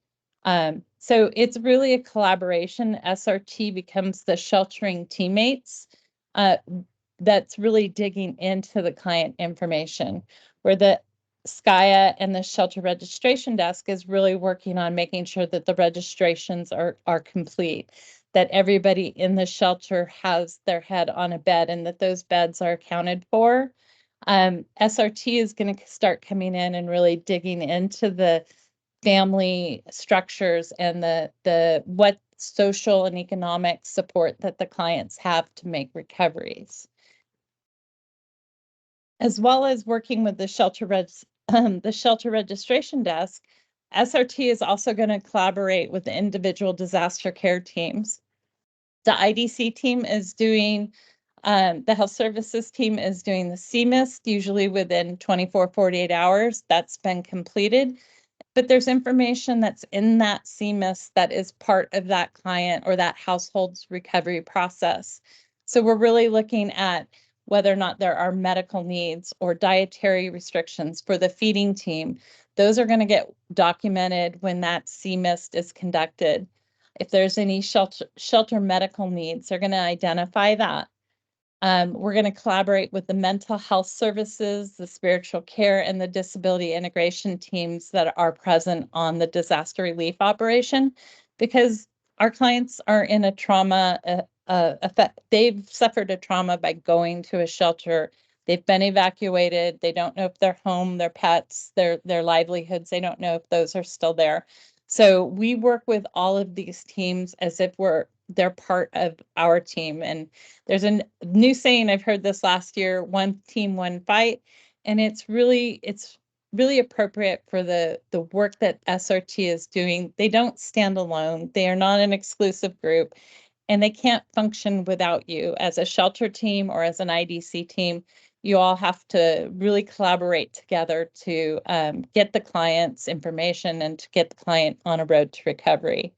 So it's really a collaboration. SRT becomes the sheltering teammates that's really digging into the client information, where the SCIA and the shelter registration desk is really working on making sure that the registrations are complete, that everybody in the shelter has their head on a bed and that those beds are accounted for. SRT is going to start coming in and really digging into the family structures and the what social and economic support that the clients have to make recoveries. As well as working with the shelter registration desk, SRT is also going to collaborate with the individual disaster care teams. The IDC team is doing, the health services team is doing the CMIST, usually within 24, 48 hours. That's been completed. But there's information that's in that CMIST that is part of that client or that household's recovery process. So we're really looking at whether or not there are medical needs or dietary restrictions for the feeding team. Those are going to get documented when that CMIST is conducted. If there's any shelter medical needs, they're going to identify that. We're going to collaborate with the mental health services, the spiritual care, and the disability integration teams that are present on the disaster relief operation, because our clients are in a trauma effect. They've suffered a trauma by going to a shelter. They've been evacuated. They don't know if they're home, their pets, their livelihoods. They don't know if those are still there. So we work with all of these teams as if they're part of our team. And there's a new saying, I've heard this last year, one team, one fight. And it's really appropriate for the work that SRT is doing. They don't stand alone. They are not an exclusive group, and they can't function without you. As a shelter team or as an IDC team, you all have to really collaborate together to get the client's information and to get the client on a road to recovery.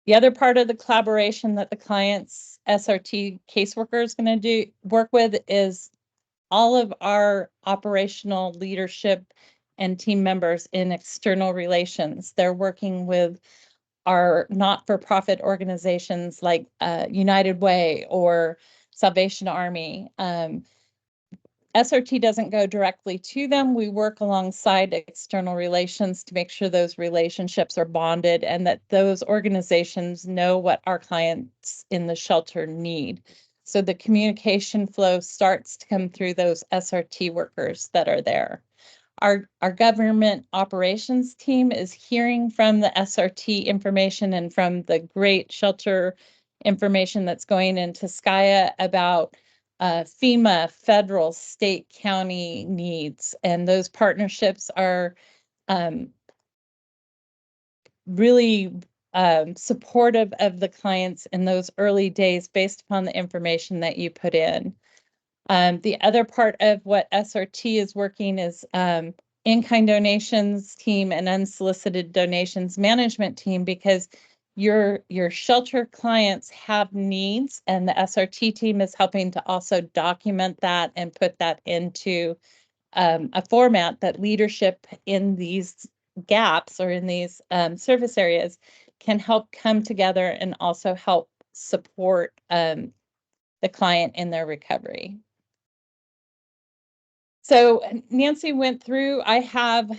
The other part of the collaboration that the client's SRT caseworker is going to work with is all of our operational leadership and team members in external relations. They're working with our not-for-profit organizations like United Way or Salvation Army. SRT doesn't go directly to them. We work alongside external relations to make sure those relationships are bonded and that those organizations know what our clients in the shelter need. So the communication flow starts to come through those SRT workers that are there. Our government operations team is hearing from the SRT information and from the great shelter information that's going into SCIA about FEMA, federal, state, county needs. And those partnerships are really supportive of the clients in those early days based upon the information that you put in. The other part of what SRT is working is in-kind donations team and unsolicited donations management team, because your shelter clients have needs, and the SRT team is helping to also document that and put that into a format that leadership in these gaps or in these service areas can help come together and also help support the client in their recovery. So Nancy went through, I have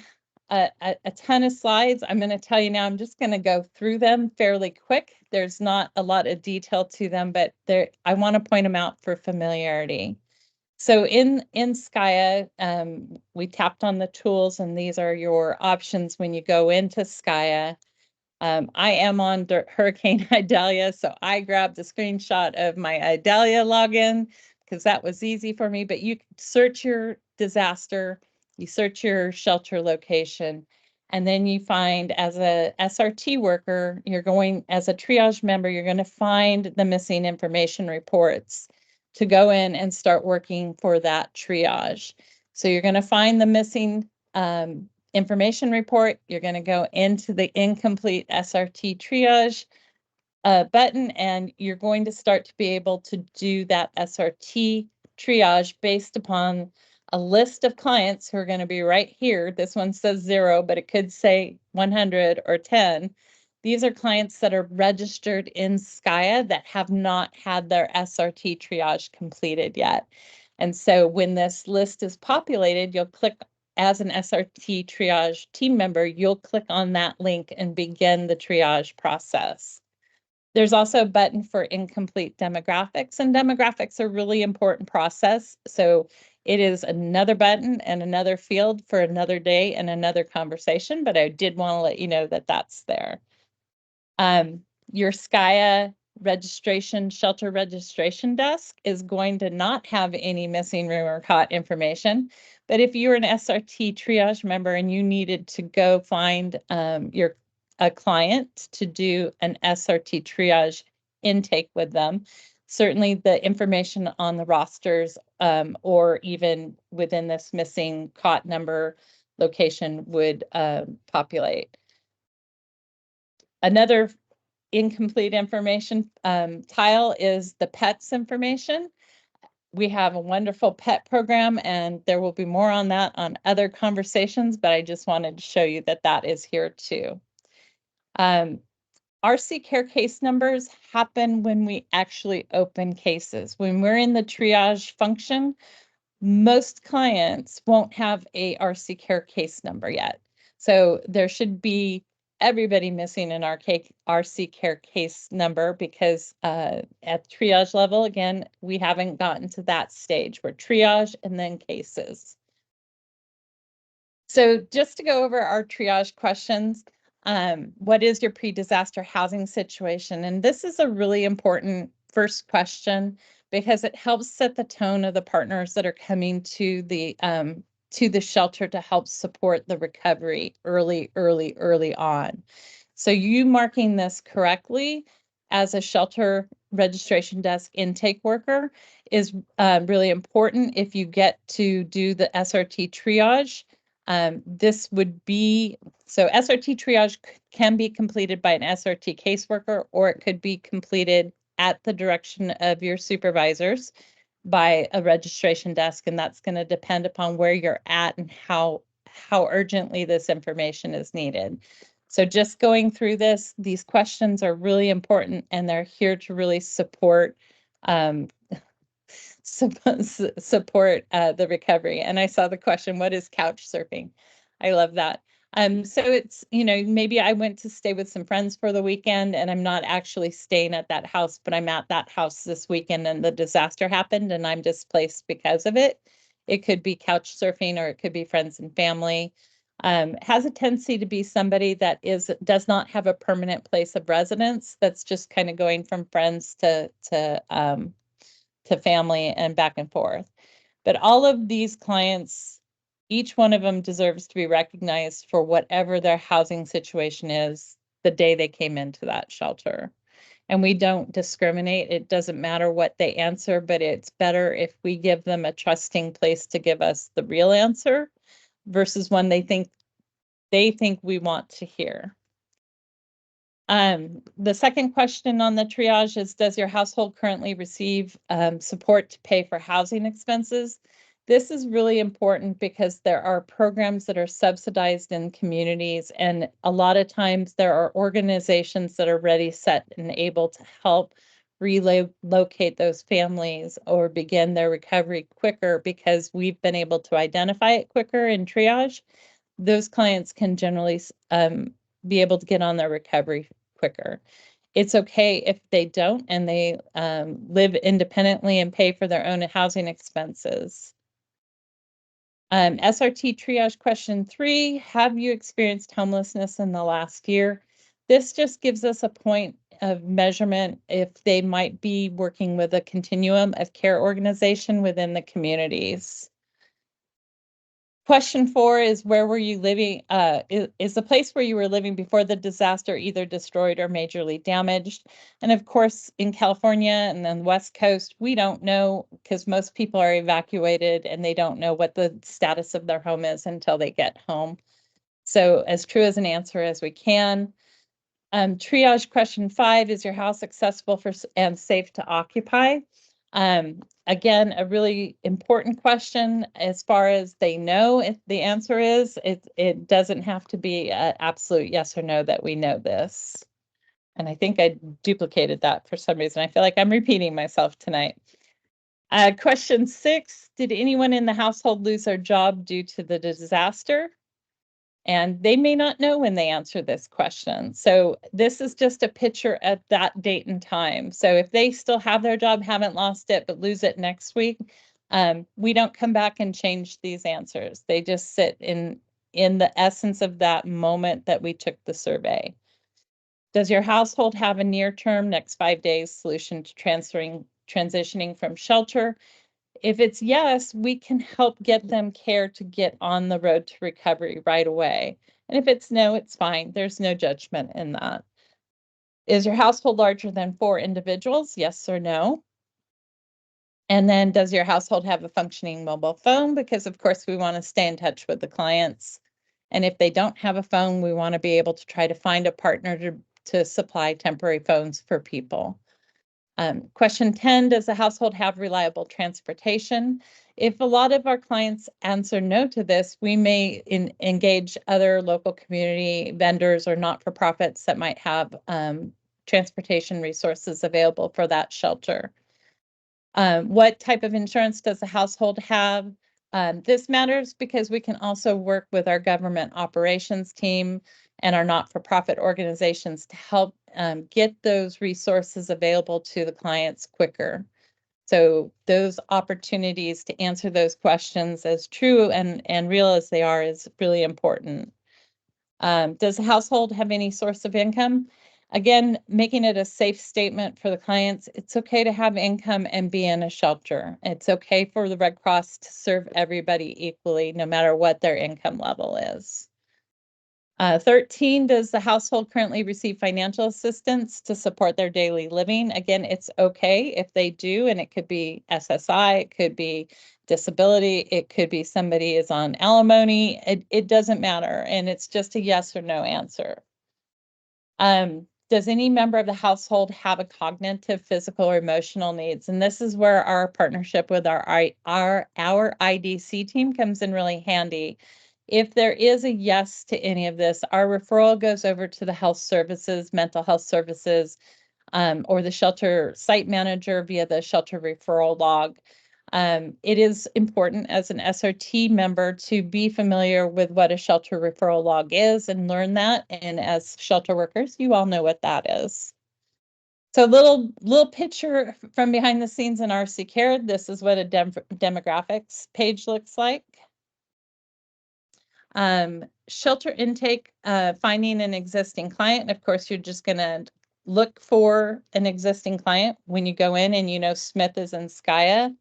a ton of slides. I'm going to tell you now, I'm just going to go through them fairly quick. There's not a lot of detail to them, but I want to point them out for familiarity. So in Skya, we tapped on the tools, and these are your options when you go into Skya. I am on Hurricane Idalia, so I grabbed a screenshot of my Idalia login because that was easy for me. But you search your disaster, you search your shelter location, and then you find, as a SRT worker, you're going, as a triage member, you're going to find the missing information reports to go in and start working for that triage. So you're going to find the missing information report. You're going to go into the incomplete SRT triage button, and you're going to start to be able to do that SRT triage based upon a list of clients who are going to be right here. This one says 0, but it could say 100 or 10. These are clients that are registered in Skya that have not had their SRT triage completed yet. And so when this list is populated, you'll click, as an SRT triage team member, you'll click on that link and begin the triage process. There's also a button for incomplete demographics, and demographics are a really important process. So it is another button and another field for another day and another conversation, but I did want to let you know that that's there. Your Skya registration, shelter registration desk is going to not have any missing room or cot information. But if you're an SRT triage member and you needed to go find a client to do an SRT triage intake with them, certainly the information on the rosters or even within this missing cot number location would populate. Another incomplete information tile is the pets information. We have a wonderful pet program, and there will be more on that on other conversations, but I just wanted to show you that that is here too. RC care case numbers happen when we actually open cases. When we're in the triage function, most clients won't have a RC care case number yet. So there should be everybody missing an RC care case number because at triage level, again, we haven't gotten to that stage. We're triage and then cases. So just to go over our triage questions, what is your pre-disaster housing situation? And this is a really important first question because it helps set the tone of the partners that are coming to the shelter to help support the recovery early on. So you marking this correctly as a shelter registration desk intake worker is really important. If you get to do the SRT triage, this would be, so SRT triage can be completed by an SRT caseworker, or it could be completed at the direction of your supervisors by a registration desk, and that's going to depend upon where you're at and how urgently this information is needed. So just going through this, these questions are really important, and they're here to really support support the recovery. And I saw the question, what is couch surfing? I love that. So it's, you know, maybe I went to stay with some friends for the weekend and I'm not actually staying at that house, but I'm at that house this weekend and the disaster happened and I'm displaced because of it. It could be couch surfing or it could be friends and family. Has a tendency to be somebody that does not have a permanent place of residence. That's just kind of going from friends to family and back and forth. But all of these clients, each one of them deserves to be recognized for whatever their housing situation is the day they came into that shelter. And we don't discriminate. It doesn't matter what they answer, but it's better if we give them a trusting place to give us the real answer versus one they think we want to hear. The second question on the triage is, does your household currently receive support to pay for housing expenses? This is really important because there are programs that are subsidized in communities, and a lot of times there are organizations that are ready, set, and able to help relocate those families or begin their recovery quicker because we've been able to identify it quicker in triage. Those clients can generally be able to get on their recovery quicker. It's okay if they don't and they live independently and pay for their own housing expenses. SRT triage question 3, have you experienced homelessness in the last year? This just gives us a point of measurement if they might be working with a continuum of care organization within the communities. Question 4 is, where were you living? Is the place where you were living before the disaster either destroyed or majorly damaged? And of course, in California and then the West Coast, we don't know because most people are evacuated and they don't know what the status of their home is until they get home. So as true as an answer as we can. Triage question 5, is your house accessible for and safe to occupy? Again, a really important question as far as they know if the answer is. It doesn't have to be an absolute yes or no that we know this. And I think I duplicated that for some reason. I feel like I'm repeating myself tonight. Question 6, did anyone in the household lose their job due to the disaster? And they may not know when they answer this question. So this is just a picture at that date and time. So if they still have their job, haven't lost it, but lose it next week, we don't come back and change these answers. They just sit in the essence of that moment that we took the survey. Does your household have a near-term, next 5 days solution to transitioning from shelter? If it's yes, we can help get them care to get on the road to recovery right away. And if it's no, it's fine. There's no judgment in that. Is your household larger than 4 individuals? Yes or no? And then does your household have a functioning mobile phone? Because of course we want to stay in touch with the clients. And if they don't have a phone, we want to be able to try to find a partner to supply temporary phones for people. Question 10, does the household have reliable transportation? If a lot of our clients answer no to this, we may engage other local community vendors or not-for-profits that might have transportation resources available for that shelter. What type of insurance does the household have? This matters because we can also work with our government operations team and our not-for-profit organizations to help get those resources available to the clients quicker. So those opportunities to answer those questions as true and real as they are is really important. Does the household have any source of income? Again, making it a safe statement for the clients. It's okay to have income and be in a shelter. It's okay for the Red Cross to serve everybody equally, no matter what their income level is. 13, does the household currently receive financial assistance to support their daily living? Again, it's okay if they do, and it could be SSI, it could be disability, it could be somebody is on alimony, it doesn't matter, and it's just a yes or no answer. Does any member of the household have a cognitive, physical, or emotional needs? And this is where our partnership with our IDC team comes in really handy. If there is a yes to any of this, our referral goes over to the health services, mental health services, or the shelter site manager via the shelter referral log. It is important as an SRT member to be familiar with what a shelter referral log is and learn that. And as shelter workers, you all know what that is. So little picture from behind the scenes in RC Care. This is what a demographics page looks like. Shelter intake, finding an existing client. Of course, you're just going to look for an existing client when you go in and you know Smith is in Skya.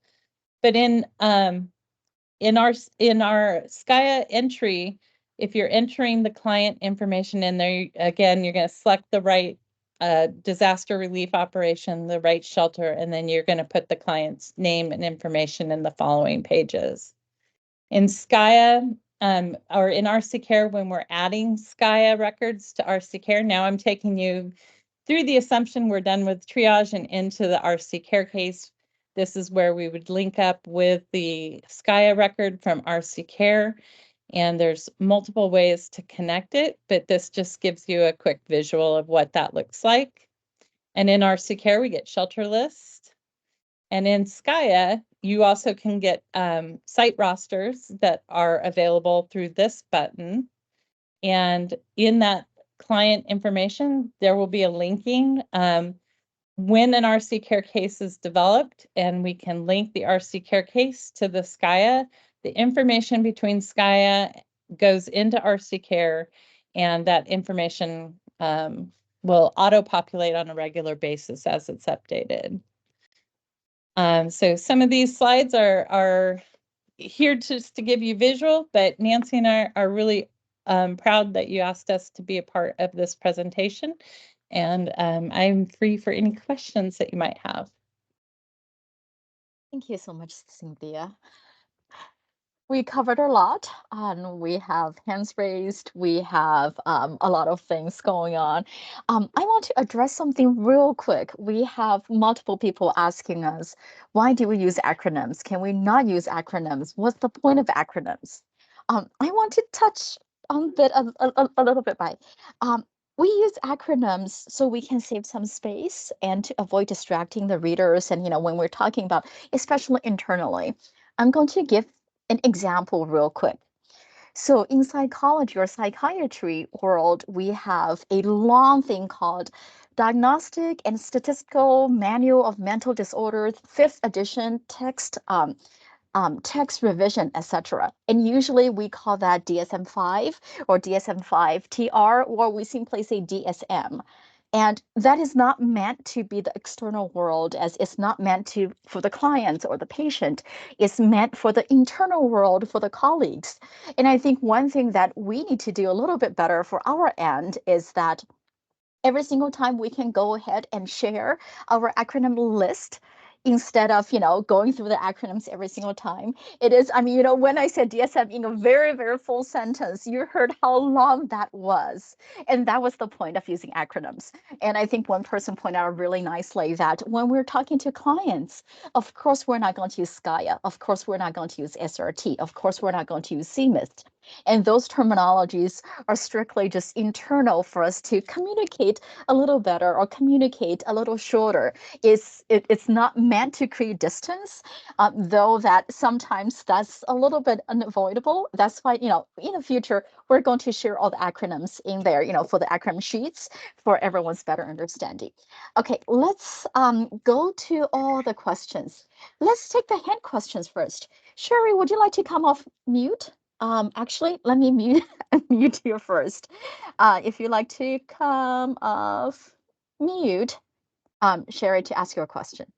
But in our Skya entry, if you're entering the client information in there, again, you're going to select the right disaster relief operation, the right shelter, and then you're going to put the client's name and information in the following pages. In Skya, or in RC Care, when we're adding Skya records to RC Care, now I'm taking you through the assumption we're done with triage and into the RC Care case. This is where we would link up with the SKYA record from RC Care. And there's multiple ways to connect it, but this just gives you a quick visual of what that looks like. And in RC Care, we get shelter list. And in SKYA, you also can get site rosters that are available through this button. And in that client information, there will be a linking when an RC Care case is developed, and we can link the RC Care case to the SKYA. The information between SKYA goes into RC Care, and that information will auto-populate on a regular basis as it's updated. So some of these slides are here just to give you visual, but Nancy and I are really proud that you asked us to be a part of this presentation. And I'm free for any questions that you might have. Thank you so much, Cynthia. We covered a lot, and we have hands raised. We have a lot of things going on. I want to address something real quick. We have multiple people asking us, why do we use acronyms? Can we not use acronyms? What's the point of acronyms? I want to touch on a little bit by. We use acronyms so we can save some space and to avoid distracting the readers. And when we're talking about, especially internally, I'm going to give an example real quick. So in psychology or psychiatry world, we have a long thing called Diagnostic and Statistical Manual of Mental Disorders, 5th edition text, text revision, etc. And usually we call that DSM-5 or DSM-5 TR, or we simply say DSM. And that is not meant to be the external world, as it's not meant for the clients or the patient. It's meant for the internal world, for the colleagues. And I think one thing that we need to do a little bit better for our end is that every single time we can go ahead and share our acronym list instead of going through the acronyms every single time. It is, I mean, when I said DSM in a very, very full sentence, you heard how long that was. And that was the point of using acronyms. And I think one person pointed out really nicely that when we're talking to clients, of course we're not going to use SKYA, of course we're not going to use SRT, of course we're not going to use CMIST. And those terminologies are strictly just internal for us to communicate a little better or communicate a little shorter. It's not meant to create distance, though that sometimes that's a little bit unavoidable. That's why, in the future, we're going to share all the acronyms in there, for the acronym sheets for everyone's better understanding. Okay, let's go to all the questions. Let's take the hand questions first. Sherry, would you like to come off mute? Actually, let me mute you first. If you'd like to come off mute, Sherry, to ask your question.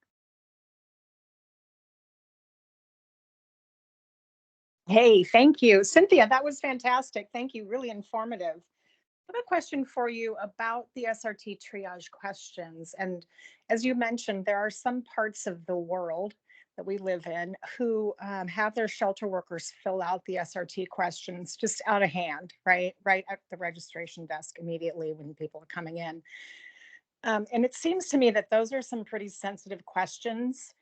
Hey, thank you. Cynthia, that was fantastic. Thank you. Really informative. I have a question for you about the SRT triage questions. And as you mentioned, there are some parts of the world that we live in who have their shelter workers fill out the SRT questions just out of hand, right at the registration desk immediately when people are coming in. And it seems to me that those are some pretty sensitive questions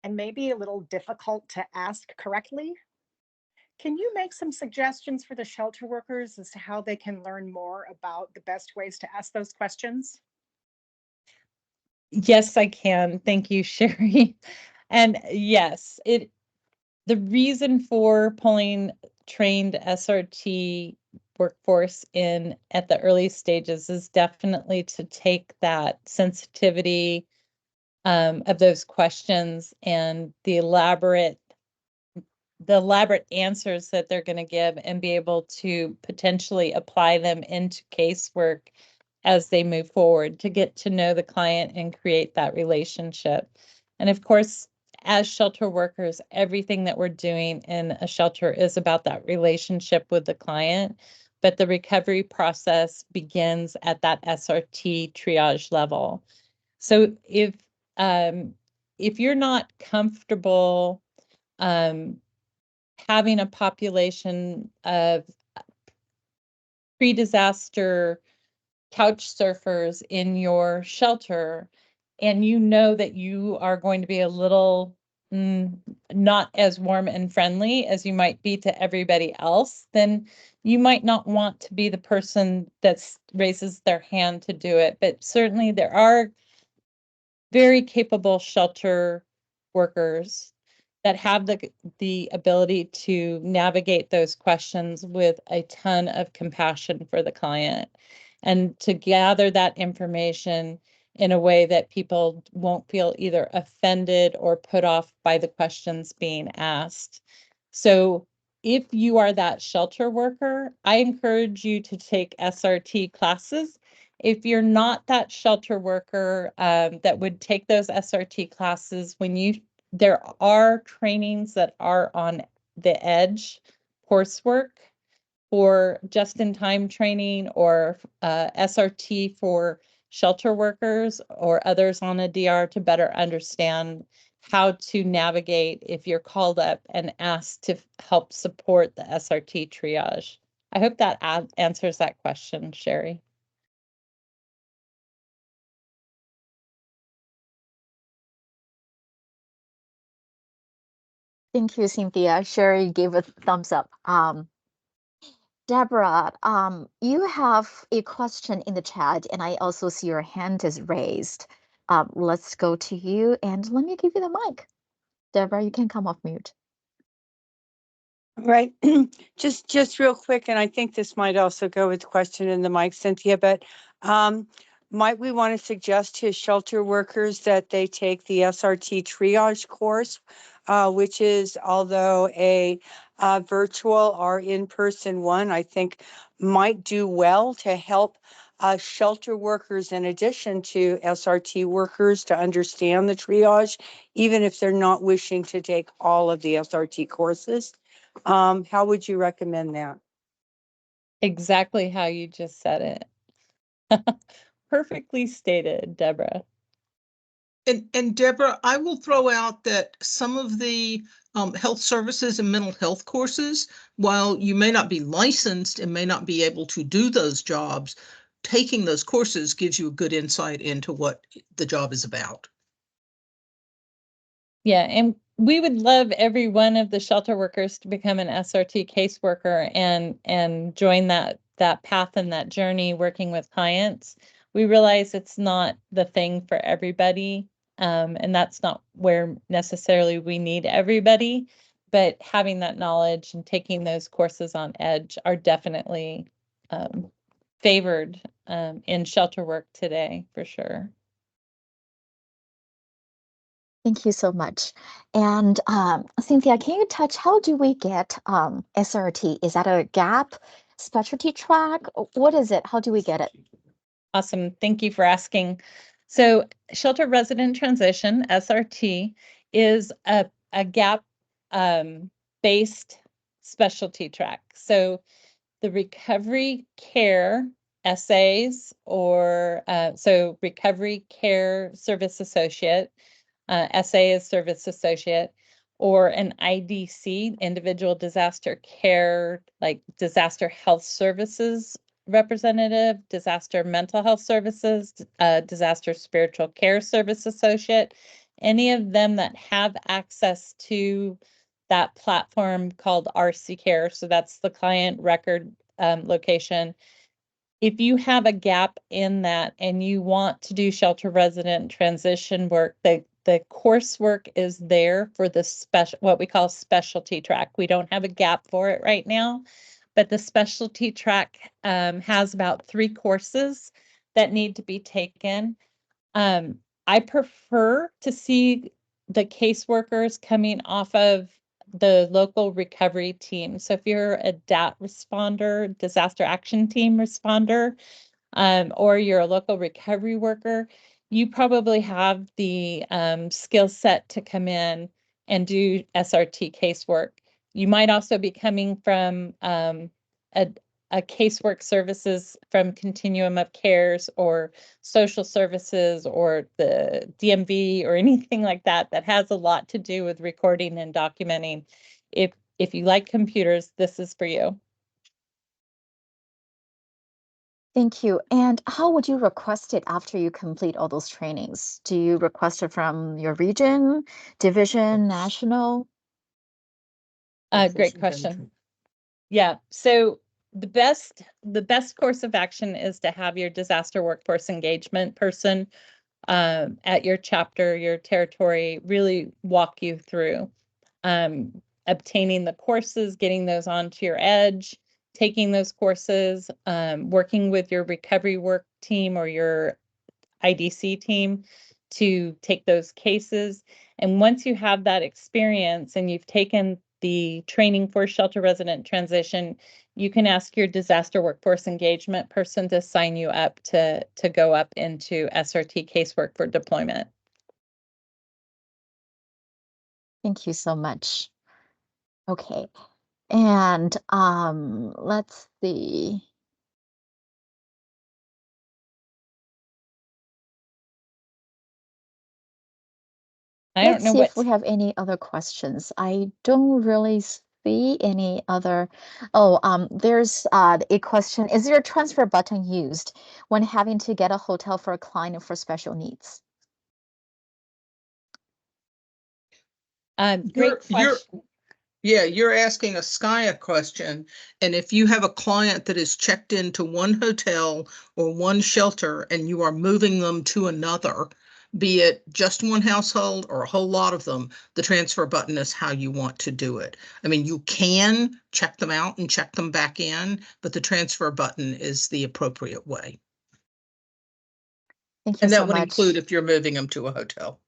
and maybe a little difficult to ask correctly. Can you make some suggestions for the shelter workers as to how they can learn more about the best ways to ask those questions? Yes, I can. Thank you, Sherry. And yes, the reason for pulling trained SRT workforce in at the early stages is definitely to take that sensitivity of those questions and the elaborate answers that they're going to give and be able to potentially apply them into casework as they move forward, to get to know the client and create that relationship. And of course, as shelter workers, everything that we're doing in a shelter is about that relationship with the client, but the recovery process begins at that SRT triage level. So if you're not comfortable having a population of pre-disaster couch surfers in your shelter, and you know that you are going to be a little not as warm and friendly as you might be to everybody else, then you might not want to be the person that raises their hand to do it. But certainly there are very capable shelter workers that have the ability to navigate those questions with a ton of compassion for the client and to gather that information in a way that people won't feel either offended or put off by the questions being asked. So if you are that shelter worker, I encourage you to take SRT classes. If you're not that shelter worker that would take those SRT classes, there are trainings that are on the edge coursework for just-in-time training or SRT for shelter workers or others on a DR to better understand how to navigate if you're called up and asked to help support the SRT triage. I hope that answers that question, Sherry. Thank you, Cynthia. Sherry gave a thumbs up. Deborah, you have a question in the chat, and I also see your hand is raised. Let's go to you, and let me give you the mic. Deborah, you can come off mute. Right. just real quick, and I think this might also go with the question in the mic, Cynthia, but might we want to suggest to shelter workers that they take the SRT triage course, which is, although a virtual or in-person one, I think might do well to help shelter workers in addition to SRT workers to understand the triage, even if they're not wishing to take all of the SRT courses. How would you recommend that? Exactly how you just said it. Perfectly stated, Deborah. And Deborah, I will throw out that some of the health services and mental health courses, while you may not be licensed and may not be able to do those jobs, taking those courses gives you a good insight into what the job is about. Yeah, and we would love every one of the shelter workers to become an SRT caseworker and join that path and that journey working with clients. We realize it's not the thing for everybody, and that's not where necessarily we need everybody, but having that knowledge and taking those courses on edge are definitely favored in shelter work today, for sure. Thank you so much. And Cynthia, can you touch, how do we get SRT? Is that a gap specialty track? What is it? How do we get it? Awesome. Thank you for asking. So shelter resident transition, SRT, is a gap based specialty track. So the recovery care essays or so recovery care service associate, SA is service associate, or an IDC, individual disaster care, like disaster health services representative, disaster mental health services, disaster spiritual care service associate, any of them that have access to that platform called RC Care. So that's the client record location. If you have a gap in that and you want to do shelter resident transition work, the coursework is there for the special, what we call specialty track. We don't have a gap for it right now, but the specialty track has about 3 courses that need to be taken. I prefer to see the caseworkers coming off of the local recovery team. So if you're a DAT responder, disaster action team responder, or you're a local recovery worker, you probably have the skill set to come in and do SRT casework. You might also be coming from a casework services from Continuum of Cares or social services or the DMV or anything like that that has a lot to do with recording and documenting. If you like computers, this is for you. Thank you. And how would you request it after you complete all those trainings? Do you request it from your region, division, national? Great question. Yeah, so the best course of action is to have your disaster workforce engagement person at your chapter, your territory, really walk you through obtaining the courses, getting those onto your edge, taking those courses, working with your recovery work team or your IDC team to take those cases. And once you have that experience and you've taken the training for shelter resident transition, you can ask your disaster workforce engagement person to sign you up to go up into SRT casework for deployment. Thank you so much. Okay. And let's see. Let's see if we have any other questions. I don't really see any other. Oh, there's a question. Is there a transfer button used when having to get a hotel for a client for special needs? Great question. You're asking a SKYA question, and if you have a client that is checked into one hotel or one shelter and you are moving them to another, be it just one household or a whole lot of them, the transfer button is how you want to do it. I mean, you can check them out and check them back in, but the transfer button is the appropriate way. Thank you And that so would much. include if you're moving them to a hotel.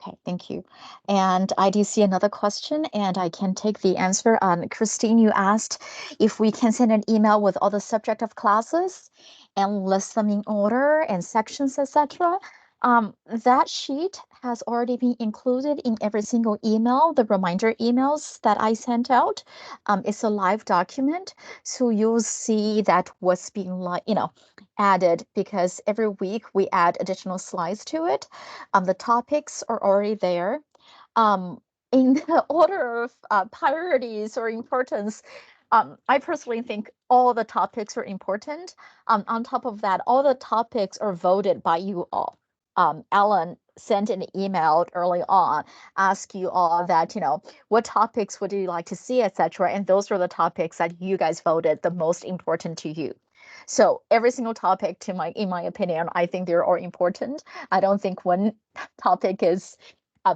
Okay, thank you. And I do see another question, and I can take the answer. Christine, you asked if we can send an email with all the subject of classes and list them in order and sections, etc. That sheet has already been included in every single email, the reminder emails that I sent out. It's a live document, so you'll see that what's being added, because every week we add additional slides to it. The topics are already there. In the order of priorities or importance, I personally think all the topics are important. On top of that, all the topics are voted by you all. Ellen sent an email early on, ask you all that, what topics would you like to see, etc. And those are the topics that you guys voted the most important to you. So every single topic, in my opinion, I think they're all important. I don't think one topic is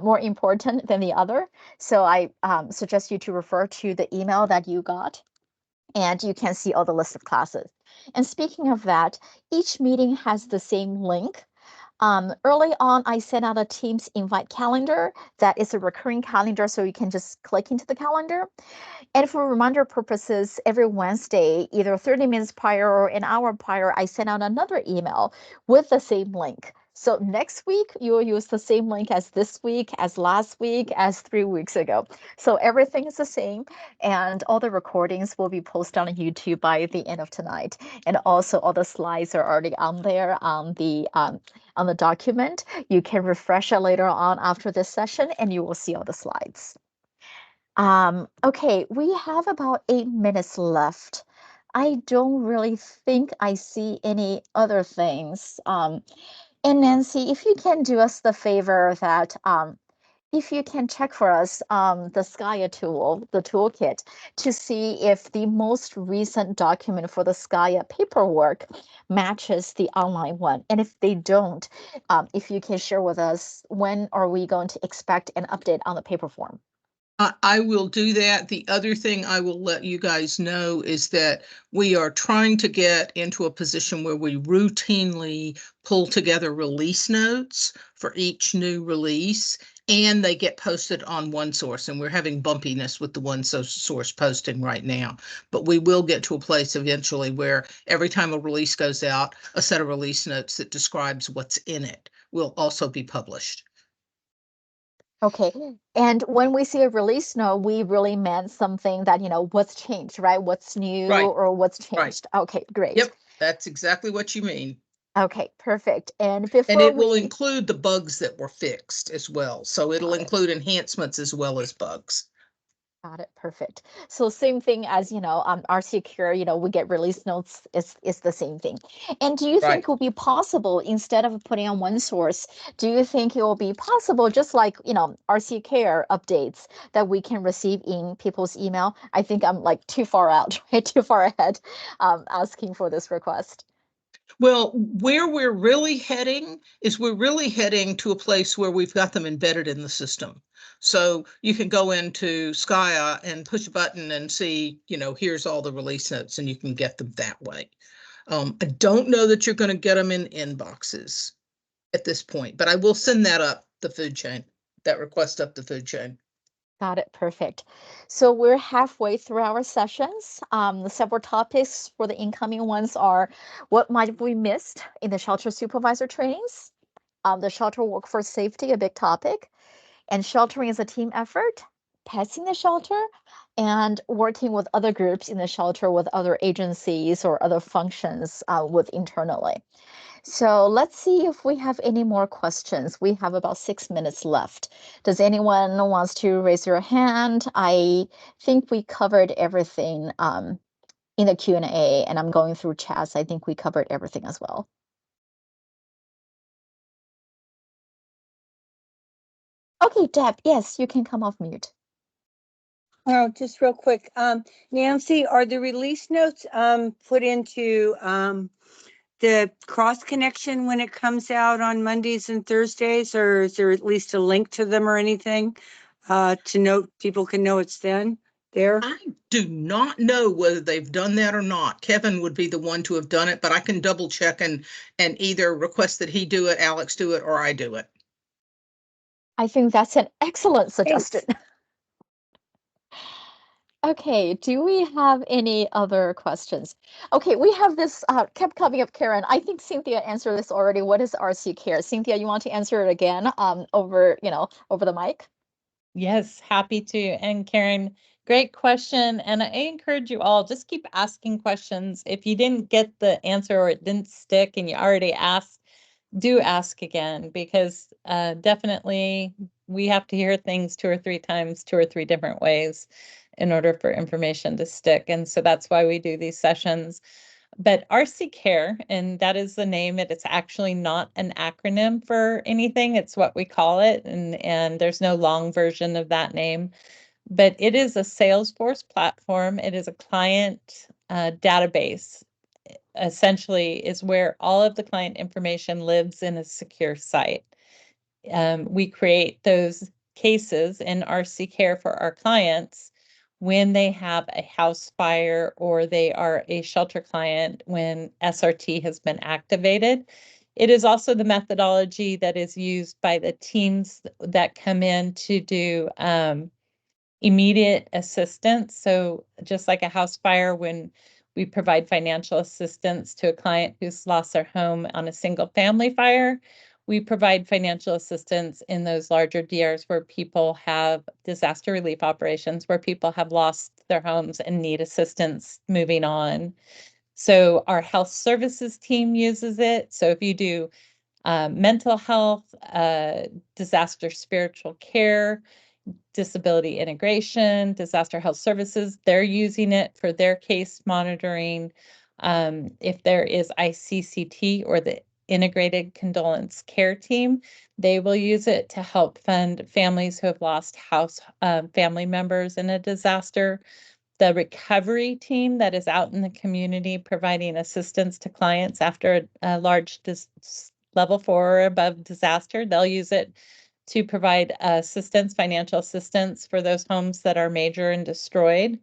more important than the other. So I suggest you to refer to the email that you got, and you can see all the list of classes. And speaking of that, each meeting has the same link. Early on, I sent out a Teams invite calendar that is a recurring calendar, so you can just click into the calendar. And for reminder purposes, every Wednesday, either 30 minutes prior or an hour prior, I send out another email with the same link. So next week, you will use the same link as this week, as last week, as 3 weeks ago. So everything is the same, and all the recordings will be posted on YouTube by the end of tonight. And also all the slides are already on there on the document. You can refresh it later on after this session, and you will see all the slides. Okay, we have about 8 minutes left. I don't really think I see any other things. And Nancy, if you can do us the favor that if you can check for us the SKYA tool, the toolkit, to see if the most recent document for the SKYA paperwork matches the online one. And if they don't, if you can share with us, when are we going to expect an update on the paper form? I will do that. The other thing I will let you guys know is that we are trying to get into a position where we routinely pull together release notes for each new release, and they get posted on OneSource, and we're having bumpiness with the OneSource posting right now. But we will get to a place eventually where every time a release goes out, a set of release notes that describes what's in it will also be published. Okay, and when we see a release note, we really meant something that, what's changed, right? What's new Right. or what's Right. changed. Okay, great. Yep, that's exactly what you mean. Okay, perfect. And it will include the bugs that were fixed as well. So it'll Got it. include enhancements as well as bugs. Got it. Perfect. So same thing as, RC Cure, we get release notes is the same thing. And do you think Right. it will be possible instead of putting on one source, do you think it will be possible just like, RC Care updates that we can receive in people's email? I think I'm like too far out, right? Too far ahead, asking for this request. Well, where we're really heading is we're really heading to a place where we've got them embedded in the system. So you can go into Skya and push a button and see, here's all the release notes, and you can get them that way. I don't know that you're going to get them in inboxes at this point, but I will send that up the food chain, that request up the food chain. Got it. Perfect. So we're halfway through our sessions. The several topics for the incoming ones are what might we missed in the shelter supervisor trainings, the shelter workforce safety, a big topic, and sheltering is a team effort, pets in the shelter, and working with other groups in the shelter with other agencies or other functions with internally. So let's see if we have any more questions. We have about 6 minutes left. Does anyone wants to raise their hand? I think we covered everything in the Q&A, and I'm going through chats. I think we covered everything as well. Okay, Deb, yes, you can come off mute. Oh, just real quick. Nancy, are the release notes put into the cross connection when it comes out on Mondays and Thursdays, or is there at least a link to them or anything to note people can know it's there? I do not know whether they've done that or not. Kevin would be the one to have done it, but I can double check and either request that he do it, Alex do it, or I do it. I think that's an excellent Thanks. suggestion. Okay, do we have any other questions? Okay, we have this kept coming up, Karen. I think Cynthia answered this already. What is RC Care? Cynthia, you want to answer it again over the mic? Yes, happy to. And Karen, great question. And I encourage you all, just keep asking questions. If you didn't get the answer or it didn't stick and you already asked, do ask again, because definitely we have to hear things 2 or 3 times, 2 or 3 different ways in order for information to stick. And so that's why we do these sessions. But RC Care, and that is the name, it's actually not an acronym for anything. It's what we call it. And there's no long version of that name. But it is a Salesforce platform. It is a client database. Essentially is where all of the client information lives in a secure site. We create those cases in RC Care for our clients when they have a house fire or they are a shelter client when SRT has been activated. It is also the methodology that is used by the teams that come in to do immediate assistance. So just like a house fire, when we provide financial assistance to a client who's lost their home on a single family fire, we provide financial assistance in those larger DRs where people have disaster relief operations, where people have lost their homes and need assistance moving on. So our health services team uses it. So if you do mental health, disaster spiritual care, disability integration, disaster health services, they're using it for their case monitoring. If there is ICCT or the Integrated Condolence Care Team, they will use it to help fund families who have lost family members in a disaster. The recovery team that is out in the community providing assistance to clients after a large level 4 or above disaster, they'll use it to provide assistance, financial assistance for those homes that are major and destroyed.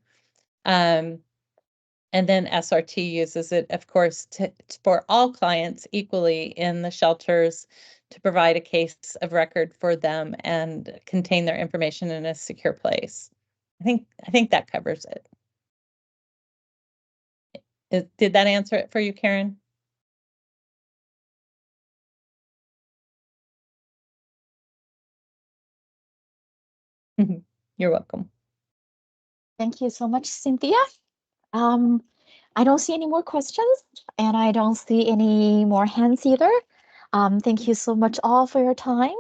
And then SRT uses it, of course, for all clients equally in the shelters to provide a case of record for them and contain their information in a secure place. I think that covers it. Did that answer it for you, Karen? You're welcome. Thank you so much, Cynthia. I don't see any more questions, and I don't see any more hands either. Thank you so much all for your time.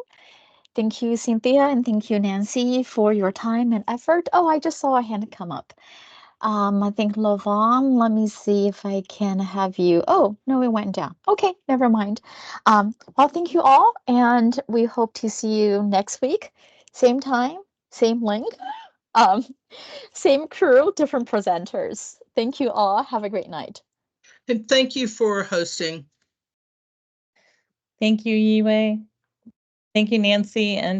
Thank you, Cynthia, and thank you, Nancy, for your time and effort. Oh, I just saw a hand come up. I think Lovon, let me see if I can have you. Oh, no, it went down. Okay, never mind. Well, thank you all, and we hope to see you next week. Same time, same link, um, same crew, different presenters. Thank you all. Have a great night. And thank you for hosting. Thank you, Yiwei. Thank you, Nancy, and